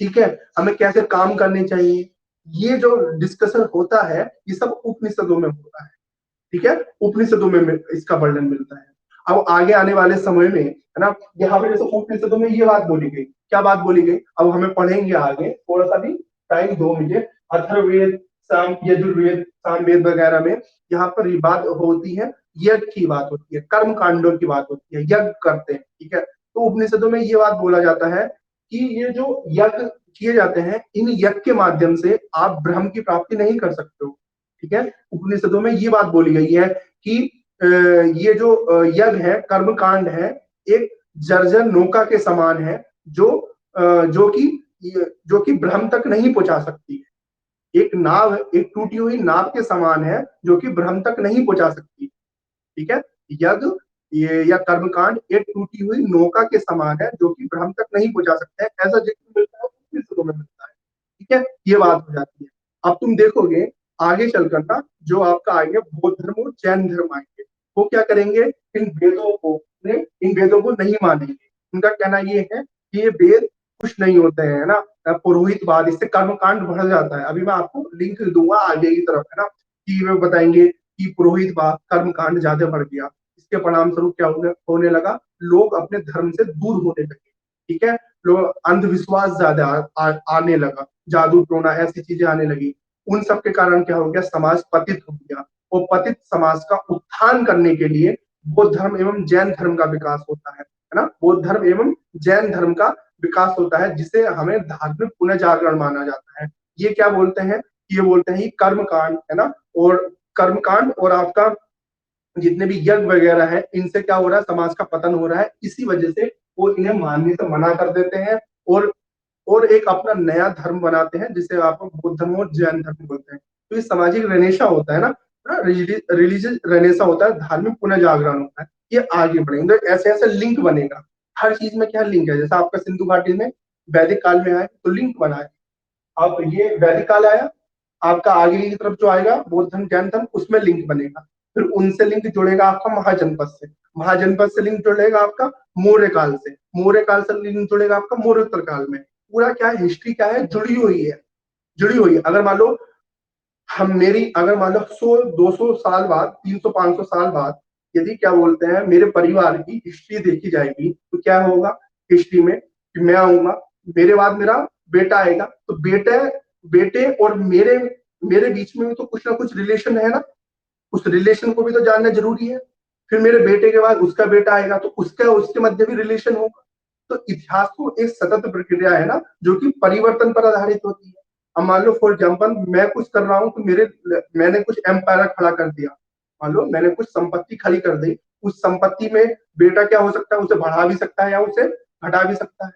ठीक है, हमें कैसे काम करने चाहिए, ये जो डिस्कशन होता है ये सब उपनिषदों में होता है, ठीक है। उपनिषदों में इसका वर्णन मिलता है। अब आगे आने वाले समय में, है ना, यहाँ पे जैसे उपनिषदों में ये बात बोली गई, क्या बात बोली गई, अब हमें पढ़ेंगे आगे, थोड़ा सा भी टाइम दो मुझे। अथर्ववेद, साम यजुर्वेद, सामवेद वगैरह में यहाँ पर ये बात होती है, यज्ञ की बात होती है, कर्म कांडों की बात होती है, यज्ञ करते हैं, ठीक है। तो उपनिषदों में ये बात बोला जाता है कि ये जो यज्ञ किए जाते हैं, इन यज्ञ के माध्यम से आप ब्रह्म की प्राप्ति नहीं कर सकते हो, ठीक है। उपनिषदों में ये बात बोली गई है कि ये जो यज्ञ है, कर्म कांड है, एक जर्जर नौका के समान है, जो जो कि ब्रह्म तक नहीं पहुंचा सकती है। एक नाव, एक टूटी हुई नाव के समान है जो कि ब्रह्म तक नहीं पहुंचा सकती, ठीक है। यज्ञ, ये या कर्मकांड एक टूटी हुई नौका के समान है जो कि ब्रह्म तक नहीं पहुंचा सकते हैं, ऐसा जिक्र मिलता है उपनिषदों में मिलता है, ठीक है। ये बात हो जाती है। अब तुम देखोगे आगे चलकर ना, जो आपका आएंगे बौद्ध धर्म और जैन धर्म आएंगे, वो क्या करेंगे, इन वेदों को नहीं मानेंगे। उनका कहना ये है कि ये वेद कुछ नहीं होते हैं, ना, पुरोहितवाद, इससे कर्मकांड बढ़ जाता है। अभी मैं आपको लिंक दूंगा आगे की तरफ, है ना, कि वे बताएंगे कि पुरोहितवाद कर्मकांड ज्यादा बढ़ गया, इसके परिणाम स्वरूप क्या होने लगा, लोग अपने धर्म से दूर होने लगे। ठीक है, लोग अंधविश्वास ज्यादा आने लगा, जादू टोना ऐसी चीजें आने लगी। उन सब के कारण क्या हो गया, समाज पतित हो गया। और पतित समाज का उत्थान करने के लिए बौद्ध धर्म एवं जैन धर्म का विकास होता है ना, बौद्ध धर्म एवं जैन धर्म का विकास होता है, जिसे हमें धार्मिक पुनर्जागरण माना जाता है। ये क्या बोलते हैं, ये बोलते हैं कर्म कांड, है ना, और कर्म कांड और आपका जितने भी यज्ञ वगैरह है, इनसे क्या हो रहा है, समाज का पतन हो रहा है। इसी वजह से वो इन्हें मानने से मना कर देते हैं और एक अपना नया धर्म बनाते हैं, जिसे आप बौद्ध धर्म और जैन धर्म बोलते हैं। तो ये सामाजिक रेनेसा होता है ना, रिलीजियस रेनेसा होता है, धार्मिक पुनर्जागरण होता है। ये आगे बढ़ेंगे तो ऐसे ऐसे लिंक बनेगा, हर चीज में क्या लिंक है। जैसे आपका सिंधु घाटी में वैदिक काल में आए तो लिंक बना है, अब ये वैदिक काल आया, आपका आगे की तरफ जो आएगा बौद्ध धर्म जैन धर्म, उसमें लिंक बनेगा। फिर उनसे लिंक जुड़ेगा आपका महाजनपद से, महाजनपद से लिंक जुड़ेगा आपका मौर्य काल से, मौर्य काल से लिंक जुड़ेगा आपका मौर्योत्तर काल में। पूरा क्या है, हिस्ट्री क्या है, जुड़ी हुई है, जुड़ी हुई है। अगर मान लो हम मेरी अगर मान लो 100-200 साल बाद, 300-500 साल बाद यदि क्या बोलते हैं मेरे परिवार की हिस्ट्री देखी जाएगी, तो क्या होगा हिस्ट्री में, कि मैं आऊंगा, मेरे बाद मेरा बेटा आएगा, तो बेटे बेटे और मेरे मेरे बीच में भी तो कुछ ना कुछ रिलेशन है ना, उस रिलेशन को भी तो जानना जरूरी है। फिर मेरे बेटे के बाद उसका बेटा आएगा, तो उसका उसके मध्य भी रिलेशन होगा। तो इतिहास तो एक सतत प्रक्रिया है ना, जो कि परिवर्तन पर आधारित होती है। अब मान लो फॉर एग्जाम्पल मैं कुछ कर रहा हूँ, तो मैंने कुछ एम्पायर खड़ा कर दिया, मान लो मैंने कुछ संपत्ति खड़ी कर दी, उस संपत्ति में बेटा क्या हो सकता है, उसे बढ़ा भी सकता है या उसे घटा भी सकता है।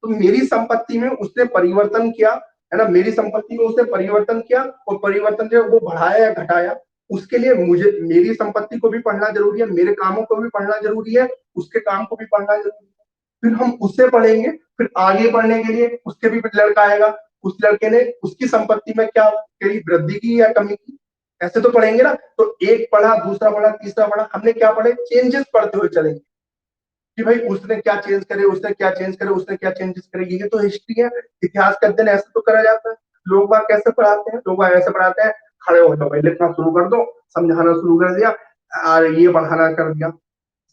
तो मेरी संपत्ति में उसने परिवर्तन किया, है ना, मेरी संपत्ति में उसने परिवर्तन किया, और परिवर्तन जो वो बढ़ाया या घटाया, उसके लिए मुझे मेरी संपत्ति को भी पढ़ना जरूरी है, मेरे कामों को भी पढ़ना जरूरी है, उसके काम को भी पढ़ना जरूरी है। फिर हम उससे पढ़ेंगे, फिर आगे पढ़ने के लिए उसके भी लड़का आएगा, उस लड़के ने उसकी संपत्ति में क्या कहीं वृद्धि की या कमी की, ऐसे तो पढ़ेंगे ना। तो एक पढ़ा, दूसरा पढ़ा, तीसरा पढ़ा, हमने क्या पढ़े, चेंजेस पढ़ते हुए चलेंगे कि भाई उसने क्या चेंज करे, उसने क्या चेंज करे, उसने क्या चेंजेस करे। ये तो हिस्ट्री है, इतिहास का अध्ययन ऐसे तो करा जाता है। लोग बाग कैसे पढ़ाते हैं, लोग बाग ऐसे पढ़ाते हैं, खड़े हो जाओ भाई, लिखना शुरू कर दो, समझाना शुरू कर दिया और ये बढ़ाना कर दिया,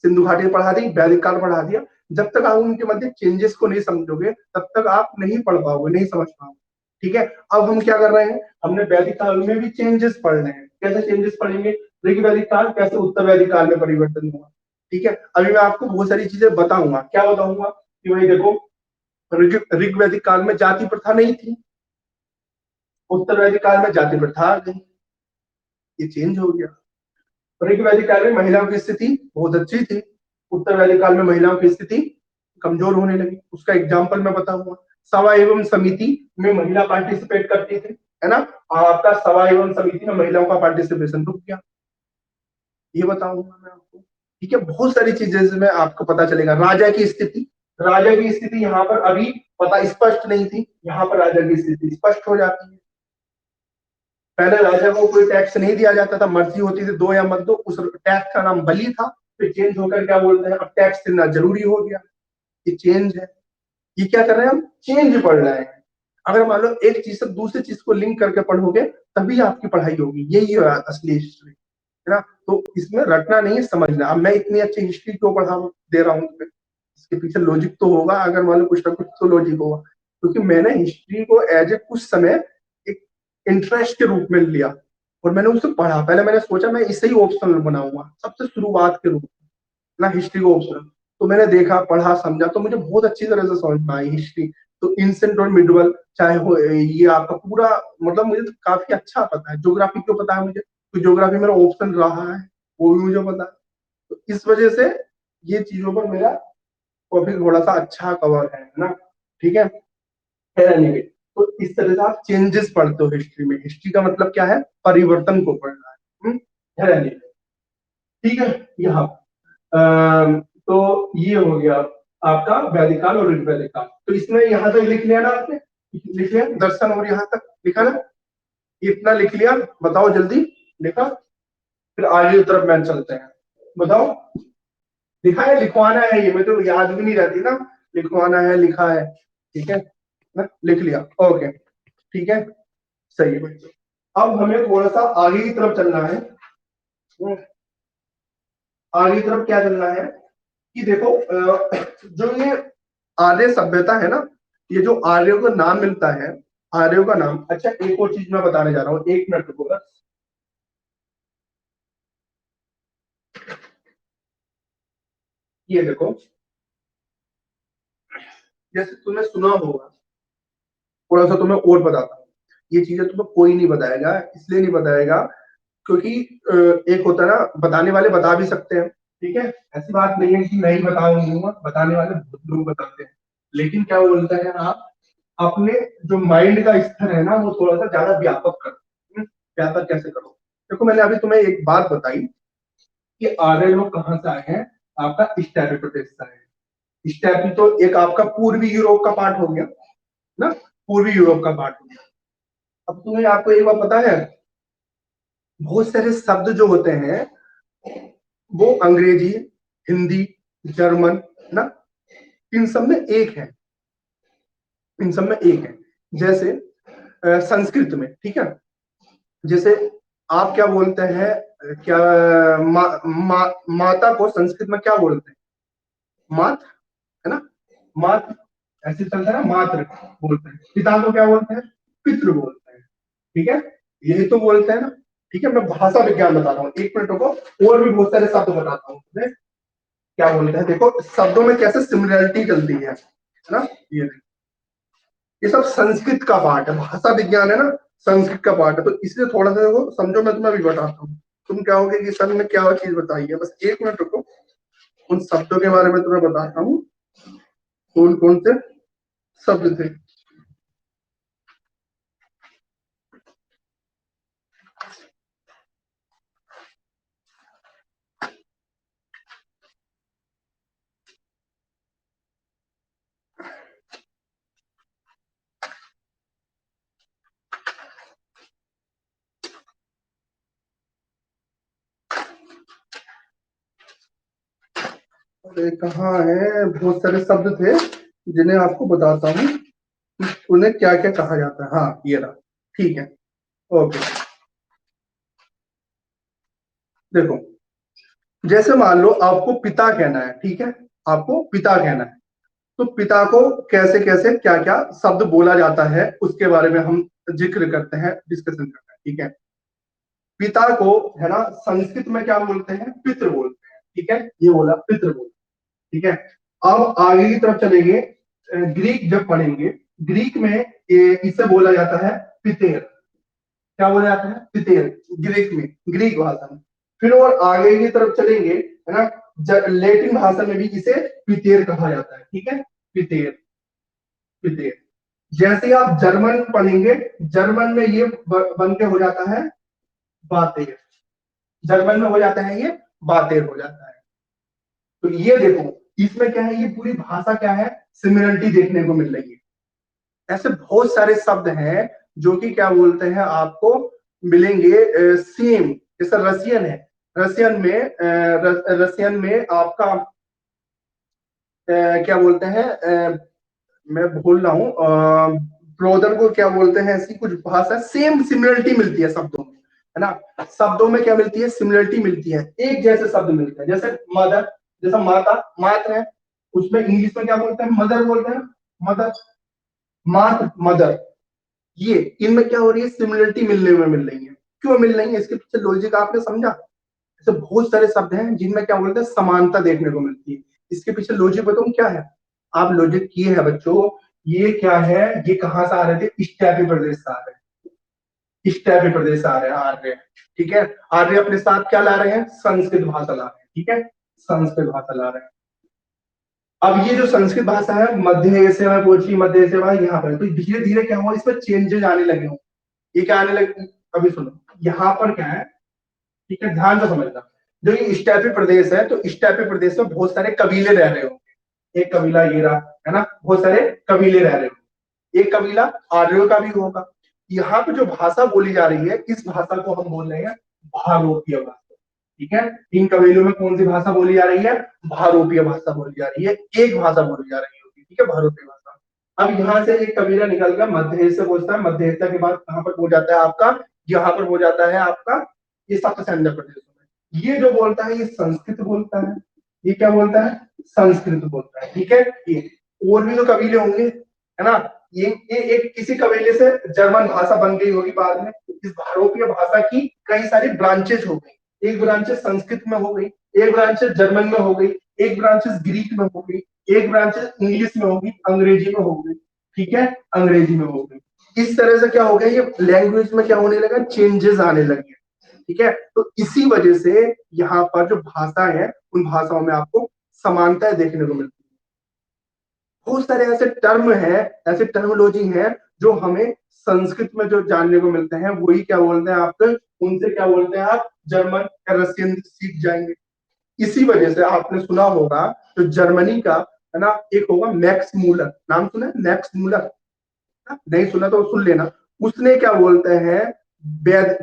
सिंधु घाटी पढ़ा दी, वैदिक काल पढ़ा दिया। जब तक आप उनके मध्य चेंजेस को नहीं समझोगे, तब तक आप नहीं पढ़ पाओगे, नहीं समझ पाओगे। ठीक है, अब हम क्या कर रहे हैं, हमने वैदिक काल में भी चेंजेस पढ़ रहे हैं। कैसे चेंजेस पढ़ेंगे, ऋग वैदिक काल कैसे उत्तर वैदिक काल में परिवर्तन हुआ। ठीक है, अभी मैं आपको बहुत सारी चीजें बताऊंगा। क्या बताऊंगा कि भाई देखो, ऋग वैदिक काल में जाति प्रथा नहीं थी, उत्तर वैदिक काल में जाति प्रथा आ गई, ये चेंज हो गया। ऋग वैदिक काल में महिलाओं की स्थिति बहुत अच्छी थी, उत्तर वैदिक काल में महिलाओं की स्थिति कमजोर होने लगी। उसका एग्जाम्पल मैं बताऊंगा। सभा एवं समिति में महिला पार्टिसिपेट करती थी, है ना, आपका सभा एवं समिति में महिलाओं का पार्टिसिपेशन रुक गया, ये बताऊंगा मैं आपको। ठीक है, बहुत सारी चीजें में आपको पता चलेगा। राजा की स्थिति यहाँ पर अभी पता स्पष्ट नहीं थी, यहाँ पर राजा की स्थिति स्पष्ट हो जाती है। पहले राजा को कोई टैक्स नहीं दिया जाता था, मर्जी होती थी दो या मत दो, उस टैक्स का नाम बलि था। फिर चेंज होकर क्या बोलते हैं, अब टैक्स देना जरूरी हो गया, ये चेंज है। ये क्या कर रहे हैं, हम चेंज पढ़ रहे हैं। अगर मान लो एक चीज से दूसरी चीज को लिंक करके पढ़ोगे, तभी आपकी पढ़ाई होगी, यही है असली हिस्ट्री, है ना। तो इसमें रटना नहीं है, समझना। अब मैं इतनी अच्छी हिस्ट्री क्यों पढ़ा दे रहा हूँ तुम्हें, इसके पीछे लॉजिक तो होगा, अगर मान लो कुछ ना कुछ तो लॉजिक होगा। क्योंकि मैंने हिस्ट्री को एज ए कुछ समय एक इंटरेस्ट के रूप में लिया, और मैंने उसे पढ़ा। पहले मैंने सोचा मैं इसे ही ऑप्शनल बनाऊंगा सबसे शुरुआत के रूप में ना, हिस्ट्री को ऑप्शनल। तो मैंने देखा, पढ़ा, समझा, तो मुझे बहुत अच्छी तरह से समझ में आई हिस्ट्री। तो इंसेंट और मिडवल चाहे हो, ये आपका पूरा, मतलब मुझे तो काफी अच्छा पता है। ज्योग्राफी क्यों पता है मुझे, तो ज्योग्राफी मेरा ऑप्शन रहा है, वो भी मुझे पता है। तो इस वजह से ये चीजों पर मेरा टॉपिक थोड़ा सा अच्छा कवर है ना। ठीक है, anyway, तो इस तरह से आप चेंजेस पढ़ते हो हिस्ट्री में। हिस्ट्री का मतलब क्या है, परिवर्तन को पढ़ना है। anyway, ठीक है। यहाँ तो ये हो गया आपका वैदिक काल और ऋग वैदिक काल। तो इसमें यहाँ तक लिख लिया ना आपने, लिख लिया दर्शन, और यहाँ तक लिखा ना, इतना लिख लिया, बताओ जल्दी, लिखा। फिर आगे की तरफ मैच चलते हैं, बताओ लिखा है, लिखवाना है, ये मैं तो याद भी नहीं रहती ना, लिखवाना है, लिखा है। ठीक है, ना, लिख लिया, ओके, ठीक है, सही है बच्चों। अब हमें थोड़ा सा आगे की तरफ चलना है। आगे की तरफ क्या चलना है कि देखो जो ये आर्य सभ्यता है ना, ये जो आर्यों का नाम मिलता है, आर्यों का नाम, अच्छा एक और चीज मैं बताने जा रहा हूँ, एक मिनट रुको बस। ये देखो, जैसे तुमने सुना होगा, थोड़ा सा तुम्हें और बताता हूँ, ये चीजें तुम्हें कोई नहीं बताएगा, इसलिए नहीं बताएगा क्योंकि एक होता है ना, बताने वाले बता भी सकते हैं, ठीक है, ऐसी बात नहीं है कि नहीं बताऊंगा, बताने वाले बहुत लोग बताते हैं, लेकिन क्या बोलते हैं आप अपने जो माइंड का स्तर है ना वो थोड़ा सा ज्यादा व्यापक करो। व्यापक कैसे करो? देखो मैंने अभी तुम्हें एक बात बताई कि आर्य लोग कहाँ से आए हैं, आपका स्टैपी प्रदेश से आए हैं। स्टैपी तो एक आपका पूर्वी यूरोप का पार्ट हो गया ना, पूर्वी यूरोप का पार्ट हो गया। अब तुम्हें आपको एक बात पता है, बहुत सारे शब्द जो होते हैं वो अंग्रेजी, हिंदी, जर्मन ना, इन सब में एक है, इन सब में एक है। जैसे संस्कृत में, ठीक है, जैसे आप क्या बोलते हैं, क्या माता को संस्कृत में क्या बोलते हैं? मात, है ना, मात, ऐसे चलता है ना, मात्र बोलते हैं। पिता को क्या बोलते हैं? पितृ बोलते हैं, ठीक है, यही तो बोलते हैं ना। ठीक है, मैं भाषा विज्ञान बता रहा हूँ, एक मिनट को, और भी बहुत सारे शब्द बताता हूँ तुम्हें क्या बोलते हैं। देखो शब्दों में कैसे सिमिलरिटी चलती है ना, ये देखो, ये सब संस्कृत का पार्ट है, भाषा विज्ञान है ना, संस्कृत का पार्ट है, तो इसलिए थोड़ा सा देखो समझो, मैं तुम्हें अभी बताता हूँ, तुम क्या होगे कि सर ने क्या चीज बताई है, बस एक मिनट रुको, उन शब्दों के बारे में तुम्हें बताता हूँ, कौन कौन से शब्द थे। अरे कहाँ है, बहुत सारे शब्द थे जिन्हें आपको बताता हूँ उन्हें क्या क्या कहा जाता है। हाँ ये रहा, ठीक है, ओके, देखो जैसे मान लो आपको पिता कहना है, ठीक है, आपको पिता कहना है, तो पिता को कैसे कैसे क्या क्या शब्द बोला जाता है उसके बारे में हम जिक्र करते हैं, डिस्कशन करते हैं, ठीक है। पिता को, है ना, संस्कृत में क्या बोलते हैं? पितृ बोलते हैं, ठीक है, ये बोला पितृ बोलते हैं, ठीक है। अब आगे की तरफ चलेंगे, ग्रीक जब पढ़ेंगे, ग्रीक में इसे बोला जाता है पितेर, क्या बोला जाता है? पितेर, ग्रीक में, ग्रीक भाषा में। फिर और आगे की तरफ चलेंगे, है ना, लेटिन भाषा में भी इसे पितेर कहा जाता है, ठीक है, पितेर, पितेर। जैसे ही आप जर्मन पढ़ेंगे, जर्मन में ये बन के हो जाता है बातेर, जर्मन में हो जाता है ये बातेर हो जाता है। तो ये देखो, इसमें क्या है, ये पूरी भाषा क्या है, सिमिलरिटी देखने को मिल रही है। ऐसे बहुत सारे शब्द हैं जो कि क्या बोलते हैं आपको मिलेंगे सेम, जैसे रसियन है, रसियन में रसियन में आपका क्या बोलते हैं, मैं भूल रहा हूँ, ब्रोदर को क्या बोलते हैं, ऐसी कुछ भाषा, सेम सिमिलरिटी मिलती है शब्दों में, है ना, शब्दों में क्या मिलती है? सिमिलरिटी मिलती है, एक जैसे शब्द मिलते हैं। जैसे मदर, जैसा माता, मात्र है, उसमें इंग्लिश में क्या बोलते हैं? मदर बोलते हैं, मदर, मात्र, मदर। ये इनमें क्या हो रही है? सिमिलरिटी मिलने में मिल रही है। क्यों मिल रही है? इसके पीछे लॉजिक आपने समझा? ऐसे बहुत सारे शब्द हैं जिनमें क्या बोलते हैं, समानता देखने को मिलती है। इसके पीछे लॉजिक बताऊं क्या है? आप लॉजिक किए है बच्चों, ये क्या है, ये कहां से आ रहे थे? स्टैपी प्रदेश से आ रहे हैं, स्टैपी प्रदेश से आ रहे हैं आर्य, ठीक है। आर्य अपने साथ क्या ला रहे हैं? संस्कृत भाषा ला रहे हैं, ठीक है, संस्कृत भाषा ला रहे हैं। अब ये जो संस्कृत भाषा है, मध्य एशिया में पहुंची, मध्य एशिया में यहाँ पर, तो धीरे धीरे क्या हुआ, इसमें चेंजेस आने लगे हों। ये क्या आने लगे, अभी सुनो, यहाँ पर क्या है, ठीक है, ध्यान से समझना। जो ये स्टेपी प्रदेश है, तो स्टेपी प्रदेश में बहुत सारे कबीले रह रहे होंगे, एक कबीला ये रहा, है ना, बहुत सारे कबीले रह रहे होंगे, एक कबीला आर्यों का भी होगा। यहाँ पे जो भाषा बोली जा रही है, इस भाषा को हम बोल रहे हैं भारोपीय भाषा, ठीक है। इन कबीलों में कौन सी भाषा बोली जा रही है? भारोपीय भाषा बोली जा रही है, एक भाषा बोली जा रही होगी, ठीक है, भारोपीय भाषा। अब यहाँ से एक कबीला निकल गया मध्य से पहुंचता है, मध्य के बाद कहां पर हो जाता है आपका, यहाँ पर हो जाता है आपका ये सप्त आंध्र प्रदेश में। ये जो बोलता है ये संस्कृत बोलता है, ये क्या बोलता है, संस्कृत बोलता है, ठीक है। ये और भी तो कबीले होंगे, है ना। ये एक किसी कबीले से जर्मन भाषा बन गई होगी बाद में। इस भारतीय भाषा की कई सारी ब्रांचेज हो गई, एक ब्रांचेस संस्कृत में हो गई, एक ब्रांचेस जर्मन में हो गई, एक ब्रांचेस ग्रीक में हो गई, एक ब्रांचेस इंग्लिश में होगी, अंग्रेजी में हो गई, ठीक है, अंग्रेजी में हो गई। इस तरह से क्या हो गया, ये लैंग्वेज में क्या होने लगा, चेंजेस आने लगे, ठीक है। तो इसी वजह से यहाँ पर जो भाषा है उन भाषाओं में आपको समानताएं देखने को मिलती है। बहुत सारे ऐसे टर्म है, ऐसे टर्मोलॉजी है जो हमें संस्कृत में जो जानने को मिलते हैं, वही क्या बोलते हैं आप, उनसे क्या बोलते हैं आप, जर्मन या रशियन सीख जाएंगे। इसी वजह से आपने सुना होगा तो जर्मनी का, है ना, एक होगा मैक्स मूलर, नाम सुना है मैक्स मूलर, नहीं सुना तो सुन लेना। उसने क्या बोलते हैं,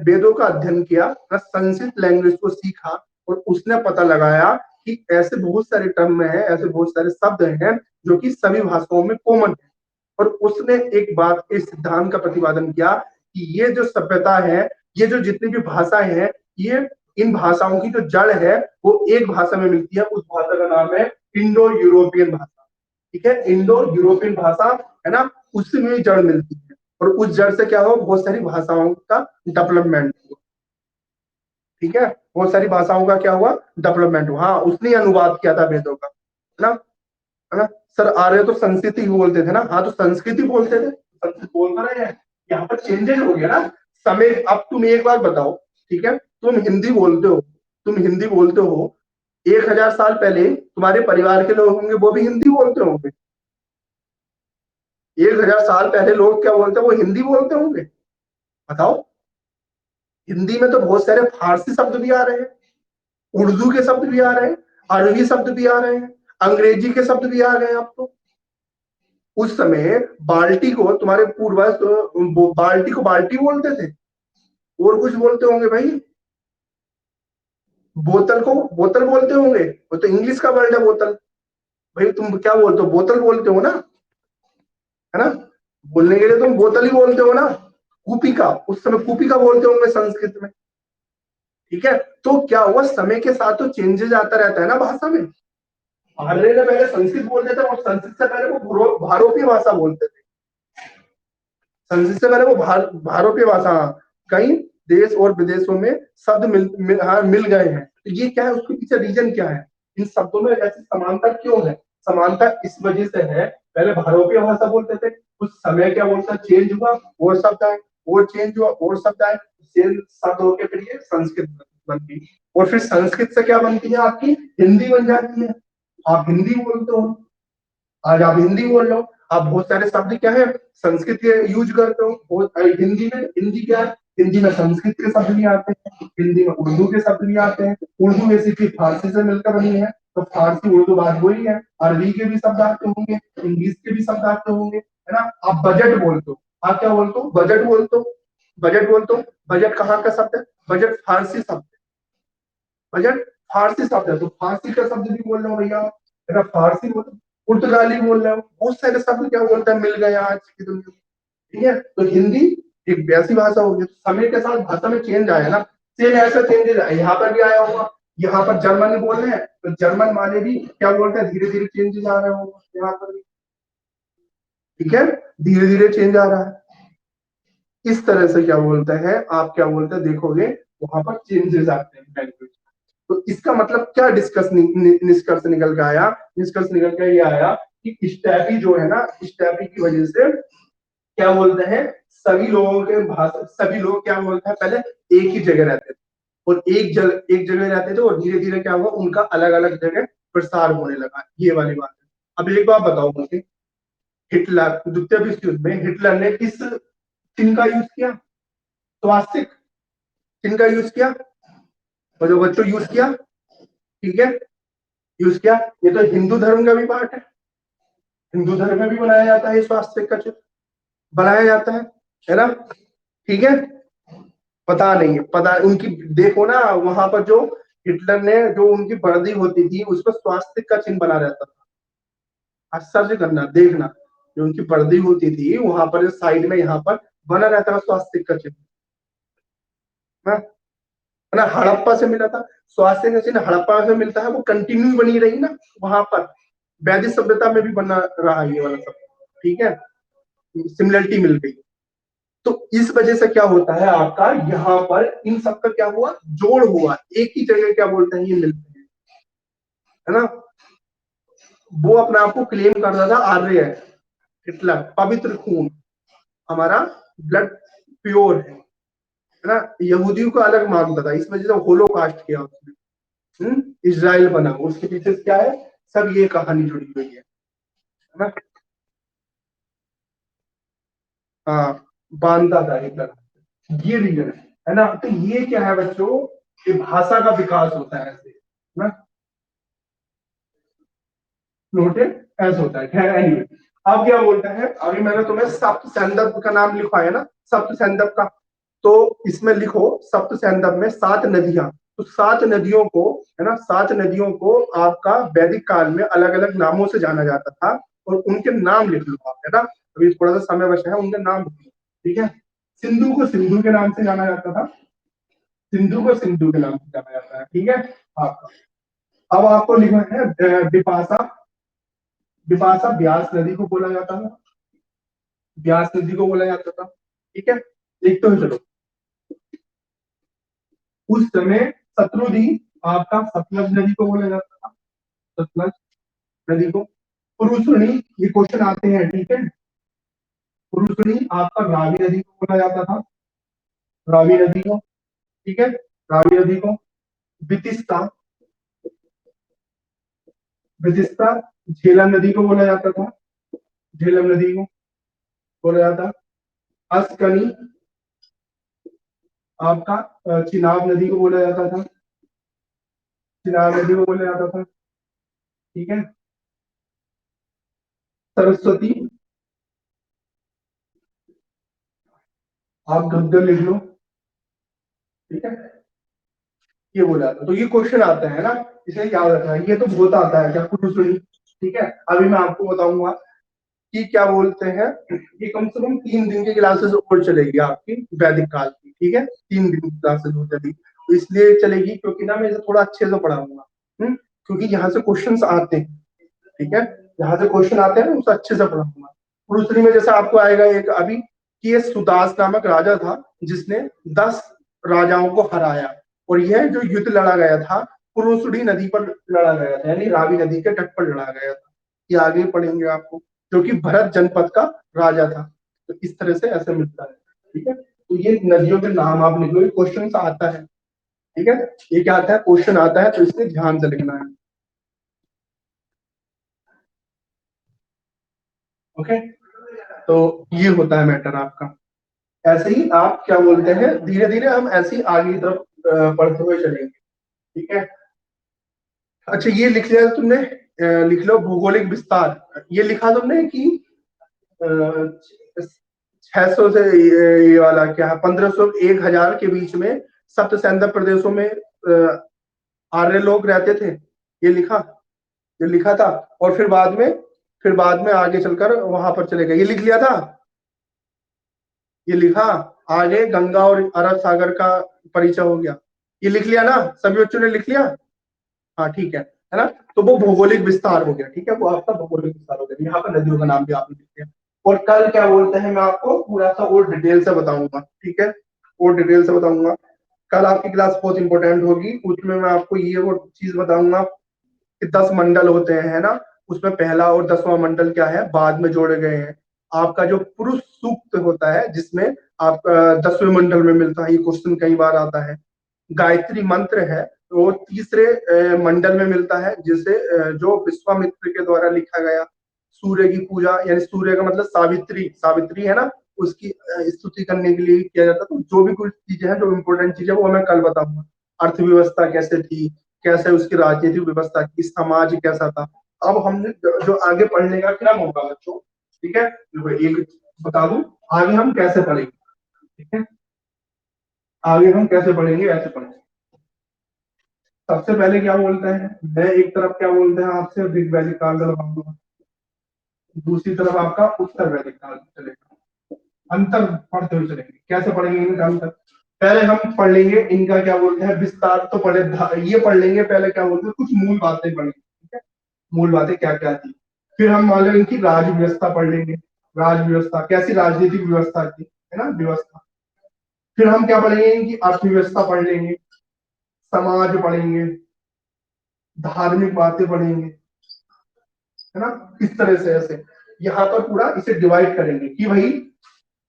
वेदों का अध्ययन किया, संस्कृत लैंग्वेज को सीखा और उसने पता लगाया कि ऐसे बहुत सारे टर्म है, ऐसे बहुत सारे शब्द हैं जो कि सभी भाषाओं में कॉमन है। और उसने एक बात, इस सिद्धांत का प्रतिपादन किया कि ये जो सभ्यता है, ये जो जितनी भी भाषाएं हैं, ये इन भाषाओं की जो जड़ है वो एक भाषा में मिलती है। उस भाषा का नाम है इंडो यूरोपियन भाषा, ठीक है, इंडो यूरोपियन भाषा, है ना, उसमें जड़ मिलती है। और उस जड़ से क्या हो, बहुत सारी भाषाओं का डेवलपमेंट हुआ, ठीक है, बहुत सारी भाषाओं का क्या हुआ, डेवलपमेंट हुआ। हाँ, उसने अनुवाद किया था वेदों का, है ना, है ना। सर आर्य तो संस्कृत ही बोलते थे ना, हाँ तो संस्कृत ही बोलते थे, संस्कृत बोल तो रहे हैं। यहाँ पर चेंजेस हो गया ना समय। अब तुम एक बार बताओ, ठीक है, तुम हिंदी बोलते हो, तुम हिंदी बोलते हो, 1000 साल पहले तुम्हारे परिवार के लोग होंगे वो भी हिंदी बोलते होंगे। 1000 साल पहले लोग क्या बोलते हैं, वो हिंदी बोलते होंगे, बताओ। हिंदी में तो बहुत सारे फारसी शब्द भी आ रहे हैं, उर्दू के शब्द भी आ रहे हैं, अरबी शब्द भी आ रहे हैं, अंग्रेजी के शब्द भी आ रहे हैं। अब तो उस समय बाल्टी को तुम्हारे पूर्वज तो बाल्टी को बाल्टी बोलते थे, और कुछ बोलते होंगे भाई। बोतल को बोतल बोलते होंगे, वो तो इंग्लिश का वर्ड है बोतल। भाई तुम क्या बोलते हो, बोतल बोलते हो ना, है ना, बोलने के लिए तुम बोतल ही बोलते हो ना। कूपी का, उस समय कूपी का बोलते होंगे संस्कृत में, ठीक है। तो क्या हुआ, समय के साथ तो चेंजेस आता रहता है ना भाषा में। आर्य ने पहले संस्कृत बोलते थे और संस्कृत से पहले वो भारोपीय भाषा बोलते थे। संस्कृत से पहले वो भारोपीय भाषा, कई देश और विदेशों में शब्द मिल गए हैं। तो ये क्या है, उसके पीछे रीजन क्या है, इन शब्दों में ऐसी समानता क्यों है। समानता इस वजह से है, पहले भारोपीय भाषा बोलते थे, कुछ समय क्या बोलता चेंज हुआ, और शब्द आए, और चेंज हुआ, और शब्द आए, सेम शब्द होकर फिर ये संस्कृत बनती, और फिर संस्कृत से क्या बनती है आपकी, हिंदी बन जाती है। आप हिंदी बोलते हो, आज आप हिंदी बोल रहे हो, आप बहुत सारे शब्द क्या है संस्कृत के यूज करते हो। हिंदी में, हिंदी क्या है, हिंदी में संस्कृत के शब्द भी आते हैं, हिंदी में उर्दू के शब्द भी आते हैं। उर्दू बेसिकली फारसी से मिलकर बनी है, तो फारसी उर्दू बात वही है। अरबी के भी शब्द आते होंगे, इंग्लिश के भी शब्द आते होंगे, है ना। आप बजट बोलते हो, आप क्या बोलते हो, बजट बोलते हो, बजट बोलते हो। बजट कहाँ का शब्द है, बजट फारसी शब्द है, बजट फारसी शब्द है, तो फारसी का शब्द भी बोल रहे हो भैया, मेरा फारसी बोल, पुर्तगाली बोल रहे हो, बहुत सारे शब्द क्या बोलते हैं मिल गए आज की दुनिया में, ठीक है। तो हिंदी एक वैसी भाषा होगी, तो समय के साथ भाषा में चेंज आया ना, सेम ऐसा चेंजेस आया, यहाँ पर भी आया होगा। यहाँ पर जर्मन बोल रहे हैं तो जर्मन वाले भी क्या बोलते हैं, धीरे धीरे चेंजेस आ रहे होंगे यहाँ पर भी, ठीक है, धीरे धीरे चेंज आ रहा है। इस तरह से क्या बोलते हैं आप, क्या बोलते हैं देखोगे वहां पर चेंजेस आते हैं लैंग्वेज। तो इसका मतलब क्या निष्कर्ष निकल के आया, निष्कर्ष निकल के ये आया कि स्टैपी जो है ना, स्टैपी की वजह से क्या बोलते हैं, सभी लोगों के भाषा, सभी लोग क्या बोलते हैं, पहले एक ही जगह रहते थे, और एक जगह रहते थे, और धीरे धीरे क्या हुआ, उनका अलग अलग जगह प्रसार होने लगा, ये वाली बात है। अब एक बात बताओ मुझे, हिटलर द्वितीय विश्व युद्ध में हिटलर ने किस चिन्ह का यूज किया, स्वास्तिक चिन्ह का यूज किया, और जो बच्चों यूज किया, ठीक है, यूज किया। ये तो हिंदू धर्म का भी पार्ट है, हिंदू धर्म में भी बनाया जाता है, स्वास्थ्य का चिन्ह बनाया जाता है ना, ठीक है। पता नहीं है, पता उनकी, देखो ना वहां पर जो हिटलर ने, जो उनकी वर्दी होती थी उस पर स्वास्थ्य का चिन्ह बना रहता था, आश्चर्य करना देखना, जो उनकी वर्दी होती थी वहां पर साइड में यहाँ पर बना रहता था स्वास्तिक का चिन्ह, है ना। हड़प्पा से मिला था, स्वास्थ्य का चिन्ह हड़प्पा से मिलता है, वो कंटिन्यू बनी रही ना वहां पर, वैदिक सभ्यता में भी बना रहा ये वाला सब, ठीक है, सिमिलरिटी मिल गई। तो इस वजह से क्या होता है आपका यहाँ पर इन सब का क्या हुआ, जोड़ हुआ, एक ही जगह क्या बोलते हैं ये मिलते हैं, है ना। वो अपने आप को क्लेम करता था आर्य है, हिटलर, पवित्र खून, हमारा ब्लड प्योर है ना। यहूदियों को अलग मानता था, इस वजह से होलोकास्ट किया उसने, इजराइल बना, उसके पीछे क्या है, सब ये कहानी जुड़ी हुई है ना। हाँ, बांधता था हिटलर, ये रीजन है ना। तो ये क्या है बच्चों, ये भाषा का विकास होता है ऐसे ना, नोटेड ऐसे होता है। खैर एनीवे, अब क्या बोलते हैं, अभी मैंने तुम्हें सप्त सैंदव का नाम लिखवाया ना, सप्त सैंदव का, तो इसमें लिखो सप्त सैंदव में 7 नदियां, तो 7 नदियों को, है ना, 7 नदियों को आपका वैदिक काल में अलग अलग नामों से जाना जाता था, और उनके नाम लिख लो आप, है ना। अभी थोड़ा सा समय बचा है, उनके नाम लिख लो, ठीक है। सिंधु को सिंधु के नाम से जाना जाता था, सिंधु को सिंधु के नाम से जाना जाता है, ठीक है आपका। अब आपको लिखना है बिपाशा, बिपाशा ब्यास नदी को बोला जाता है, ब्यास नदी को बोला जाता था, ठीक है। लिखते हुए चलो, उस समय शत्रुधि आपका सतलज नदी को बोला जाता था, सतलज नदी को। पुरुषणी, ये क्वेश्चन आते हैं, ठीक है। पुरुषणी आपका रावी नदी को बोला जाता था, रावी नदी को, ठीक है, रावी नदी को। वितिस्ता, वितिस्ता झेलम नदी को बोला जाता था, झेलम नदी को बोला जाता। अस्कनी आपका चिनाब नदी को बोला जाता था, चिनाब नदी को बोला जाता था, ठीक है। सरस्वती, आप गद्दर लिख लो, ठीक है, ये बोला जाता। तो ये क्वेश्चन आता है ना, इसे याद रखना है, ये तो बहुत आता है क्या पुरुषणी, ठीक है। अभी मैं आपको बताऊंगा कि क्या बोलते हैं, ये कम से कम 3 दिन की क्लासेस और चलेगी आपकी वैदिक काल की, ठीक है, 3 दिन की क्लासेस और चलेगी, तो इसलिए चलेगी क्योंकि ना मैं इसे थोड़ा अच्छे से पढ़ाऊंगा, क्योंकि यहाँ से क्वेश्चन आते हैं, ठीक है, यहाँ से क्वेश्चन आते हैं, उसे अच्छे से पढ़ाऊंगा। पुरुषनी में जैसे आपको आएगा एक अभी, कि ये सुदास नामक राजा था जिसने 10 राजाओं को हराया, और यह जो युद्ध लड़ा गया था पुरुषड़ी नदी पर लड़ा गया था, यानी रावी नदी के तट पर लड़ा गया था। ये आगे पढ़ेंगे आपको, जो कि भरत जनपद का राजा था। तो इस तरह से ऐसे मिलता है, ठीक है। तो ये नदियों के नाम आप लिख लो, क्वेश्चन आता है, ठीक है, ये क्या आता है, क्वेश्चन आता है, तो इसलिए ध्यान से लिखना है, ओके। तो ये होता है मैटर आपका। ऐसे ही आप क्या बोलते हैं, धीरे धीरे हम ऐसे ही आगे की तरफ बढ़ते हुए चलेंगे, ठीक है। अच्छा ये लिख लिया तुमने, लिख लो भौगोलिक विस्तार, ये लिखा तुमने कि 600 से ये वाला क्या है, 1500 1000 के बीच में सप्त सैंधव प्रदेशों में आर्य लोग रहते थे, ये लिखा, ये लिखा था। और फिर बाद में आगे चलकर वहां पर चले गए, ये लिख लिया था, ये लिखा। आगे गंगा और अरब सागर का परिचय हो गया, ये लिख लिया ना, सभी बच्चों ने लिख लिया, हाँ ठीक है ना। तो वो भौगोलिक विस्तार हो गया, ठीक है, वो आपका भौगोलिक विस्तार हो गया, यहाँ पर नदियों का नाम भी आपने लिख लिया। और कल क्या बोलते हैं, मैं आपको पूरा सा और डिटेल से बताऊंगा, ठीक है, और डिटेल से बताऊंगा। कल आपकी क्लास बहुत इंपॉर्टेंट होगी, उसमें मैं आपको ये वो चीज बताऊंगा कि 10 मंडल होते हैं, है ना, उसमें पहला और 10वां मंडल क्या है बाद में जोड़े गए हैं। आपका जो पुरुष सूक्त होता है जिसमें आपका 10वें मंडल में मिलता है, ये क्वेश्चन कई बार आता है। गायत्री मंत्र है वो तीसरे मंडल में मिलता है, जिसे जो विश्वामित्र के द्वारा लिखा गया। सूर्य की पूजा, यानी सूर्य का मतलब सावित्री, सावित्री है ना, उसकी स्तुति करने के लिए किया जाता है। तो जो भी कुछ चीजें हैं, जो इम्पोर्टेंट चीजें, वो मैं कल बताऊंगा। अर्थव्यवस्था कैसे थी, कैसे उसकी राजनीतिक व्यवस्था की, समाज कैसा था। अब हमने जो आगे पढ़ने का क्रम होगा बच्चों, ठीक है, देखो एक बता दूं, आगे हम कैसे पढ़ेंगे, ठीक है, आगे हम कैसे पढ़ेंगे, ऐसे पढ़ेंगे। सबसे पहले क्या बोलते हैं, मैं एक तरफ क्या बोलते हैं आपसे ऋग्वैदिक काल का लगाऊंगा, दूसरी तरफ आपका उत्तर वैदिक काल चलेगा। अंतर पढ़ते हुए चलेंगे। कैसे पढ़ेंगे इनका अंतर? पहले हम पढ़ लेंगे इनका क्या बोलते हैं विस्तार, तो पढ़े ये पढ़ लेंगे पहले क्या बोलते हैं, कुछ मूल बातें पढ़ेंगे, ठीक है, मूल बातें क्या क्या थी। फिर हम मान लो इनकी राज व्यवस्था पढ़ लेंगे, राज व्यवस्था कैसी राजनीतिक व्यवस्था थी, है ना, व्यवस्था। फिर हम क्या पढ़ेंगे, इनकी अर्थव्यवस्था पढ़ लेंगे, समाज पढ़ेंगे, धार्मिक बातें पढ़ेंगे, है ना। इस तरह से ऐसे यहाँ पर पूरा इसे डिवाइड करेंगे कि भाई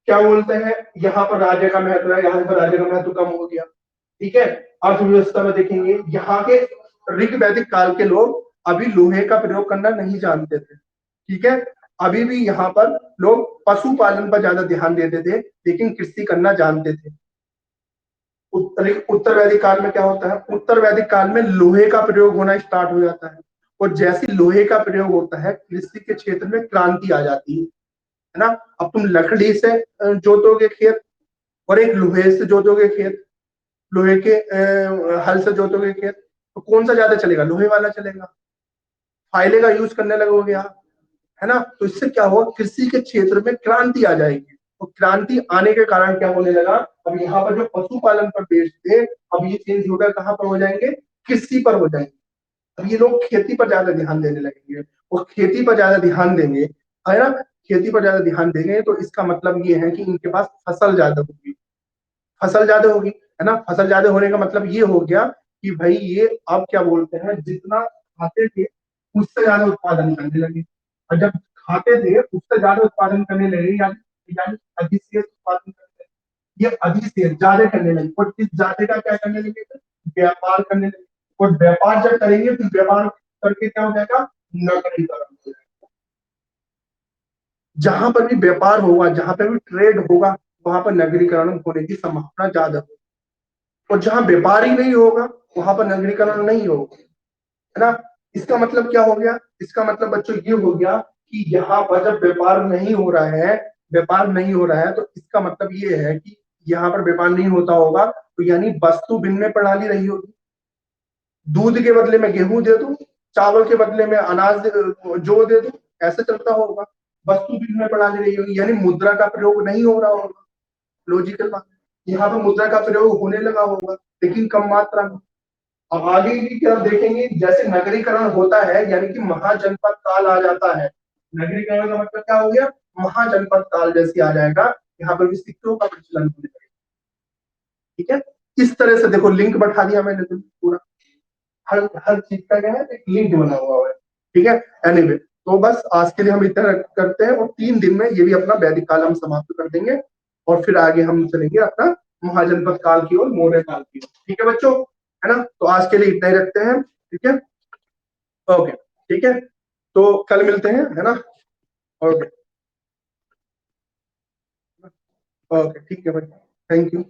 क्या बोलते हैं, यहाँ पर राज्य का महत्व है, यहाँ पर राज्य का महत्व कम हो गया, ठीक है। अर्थव्यवस्था में देखेंगे यहाँ के ऋग वैदिक काल के लोग अभी लोहे का प्रयोग करना नहीं जानते थे, ठीक है। अभी भी यहाँ पर लोग पशुपालन पर ज्यादा ध्यान देते थे, लेकिन कृषि करना जानते थे। उत्तर वैदिक काल में क्या होता है, उत्तर वैदिक काल में लोहे का प्रयोग होना स्टार्ट हो जाता है, और जैसे लोहे का प्रयोग होता है कृषि के क्षेत्र में क्रांति आ जाती है ना। अब तुम लकड़ी से जोतोगे खेत और एक लोहे से जोतोगे खेत, लोहे के हल से जोतोगे खेत, तो कौन सा ज्यादा चलेगा, लोहे वाला चलेगा, फाइले का यूज करने लगोगे आप, है ना। तो इससे क्या होगा, कृषि के क्षेत्र में क्रांति आ जाएगी, और क्रांति आने के कारण क्या होने लगा, अब यहाँ पर जो पशुपालन पर बेस्ड थे, अब ये चेंज होकर कहाँ पर हो जाएंगे, कृषि पर हो जाएंगे। अब ये लोग खेती पर ज्यादा ध्यान देने लगेंगे, और खेती पर ज्यादा ध्यान देंगे, है ना, खेती पर ज्यादा ध्यान देंगे, तो इसका मतलब ये है कि इनके पास फसल ज्यादा होगी, फसल ज्यादा होगी, है ना। फसल ज्यादा होने का मतलब ये हो गया कि भाई ये अब क्या बोलते हैं, जितना खाते थे उससे ज्यादा उत्पादन करने लगे, और जब खाते थे उससे ज्यादा उत्पादन करने लगे, यानी अधिशेष उत्पादन करने लगे, ये अधिशेष ज्यादा करने लगे, और इस ज्यादा का क्या करने लगे थे, व्यापार करने लगे, और व्यापार जब करेंगे तो व्यापार करके क्या हो जाएगा, नगरीकरण हो जाएगा। जहां पर भी व्यापार होगा, जहां पर भी ट्रेड होगा, वहां पर नगरीकरण होने की संभावना ज्यादा होगी, और जहां व्यापार ही नहीं होगा वहां पर नगरीकरण नहीं होगा, है ना। इसका मतलब क्या हो गया, इसका मतलब बच्चों ये हो गया कि यहाँ पर जब व्यापार नहीं हो रहा है, व्यापार नहीं हो रहा है, तो इसका मतलब ये है कि यहाँ पर व्यापार नहीं होता होगा, तो यानी वस्तु विनिमय प्रणाली रही होगी। दूध के बदले में गेहूं दे दो, चावल के बदले में अनाज जो दे दो, ऐसे चलता होगा। वस्तु विनिमय प्रणाली रही होगी, यानी मुद्रा का प्रयोग नहीं हो रहा होगा, लॉजिकल बात। यहाँ पर मुद्रा का प्रयोग होने लगा होगा, लेकिन कम मात्रा में। अब आगे की तरफ देखेंगे, जैसे नगरीकरण होता है यानी कि महाजनपद काल आ जाता है। नगरीकरण का मतलब क्या हो गया, महाजनपद काल जैसे आ जाएगा, यहाँ पर भी सिक्कों का प्रचलन होने लगेगा, ठीक है। इस तरह से देखो लिंक बैठा दिया मैंने तो पूरा, हर हर चीज का क्या है, एक लिंक बना हुआ है, ठीक है। एनीवे तो बस आज के लिए हम इतना करते हैं, और 3 दिन में ये भी अपना वैदिक काल हम समाप्त कर देंगे, और फिर आगे हम चलेंगे अपना महाजनपद काल की ओर, मौर्य काल की ओर, ठीक है बच्चों, है ना। तो आज के लिए इतना ही रखते हैं, ठीक है, ओके, ठीक है, तो कल मिलते हैं, है ना, ओके, ओके, ठीक है भाई, थैंक यू।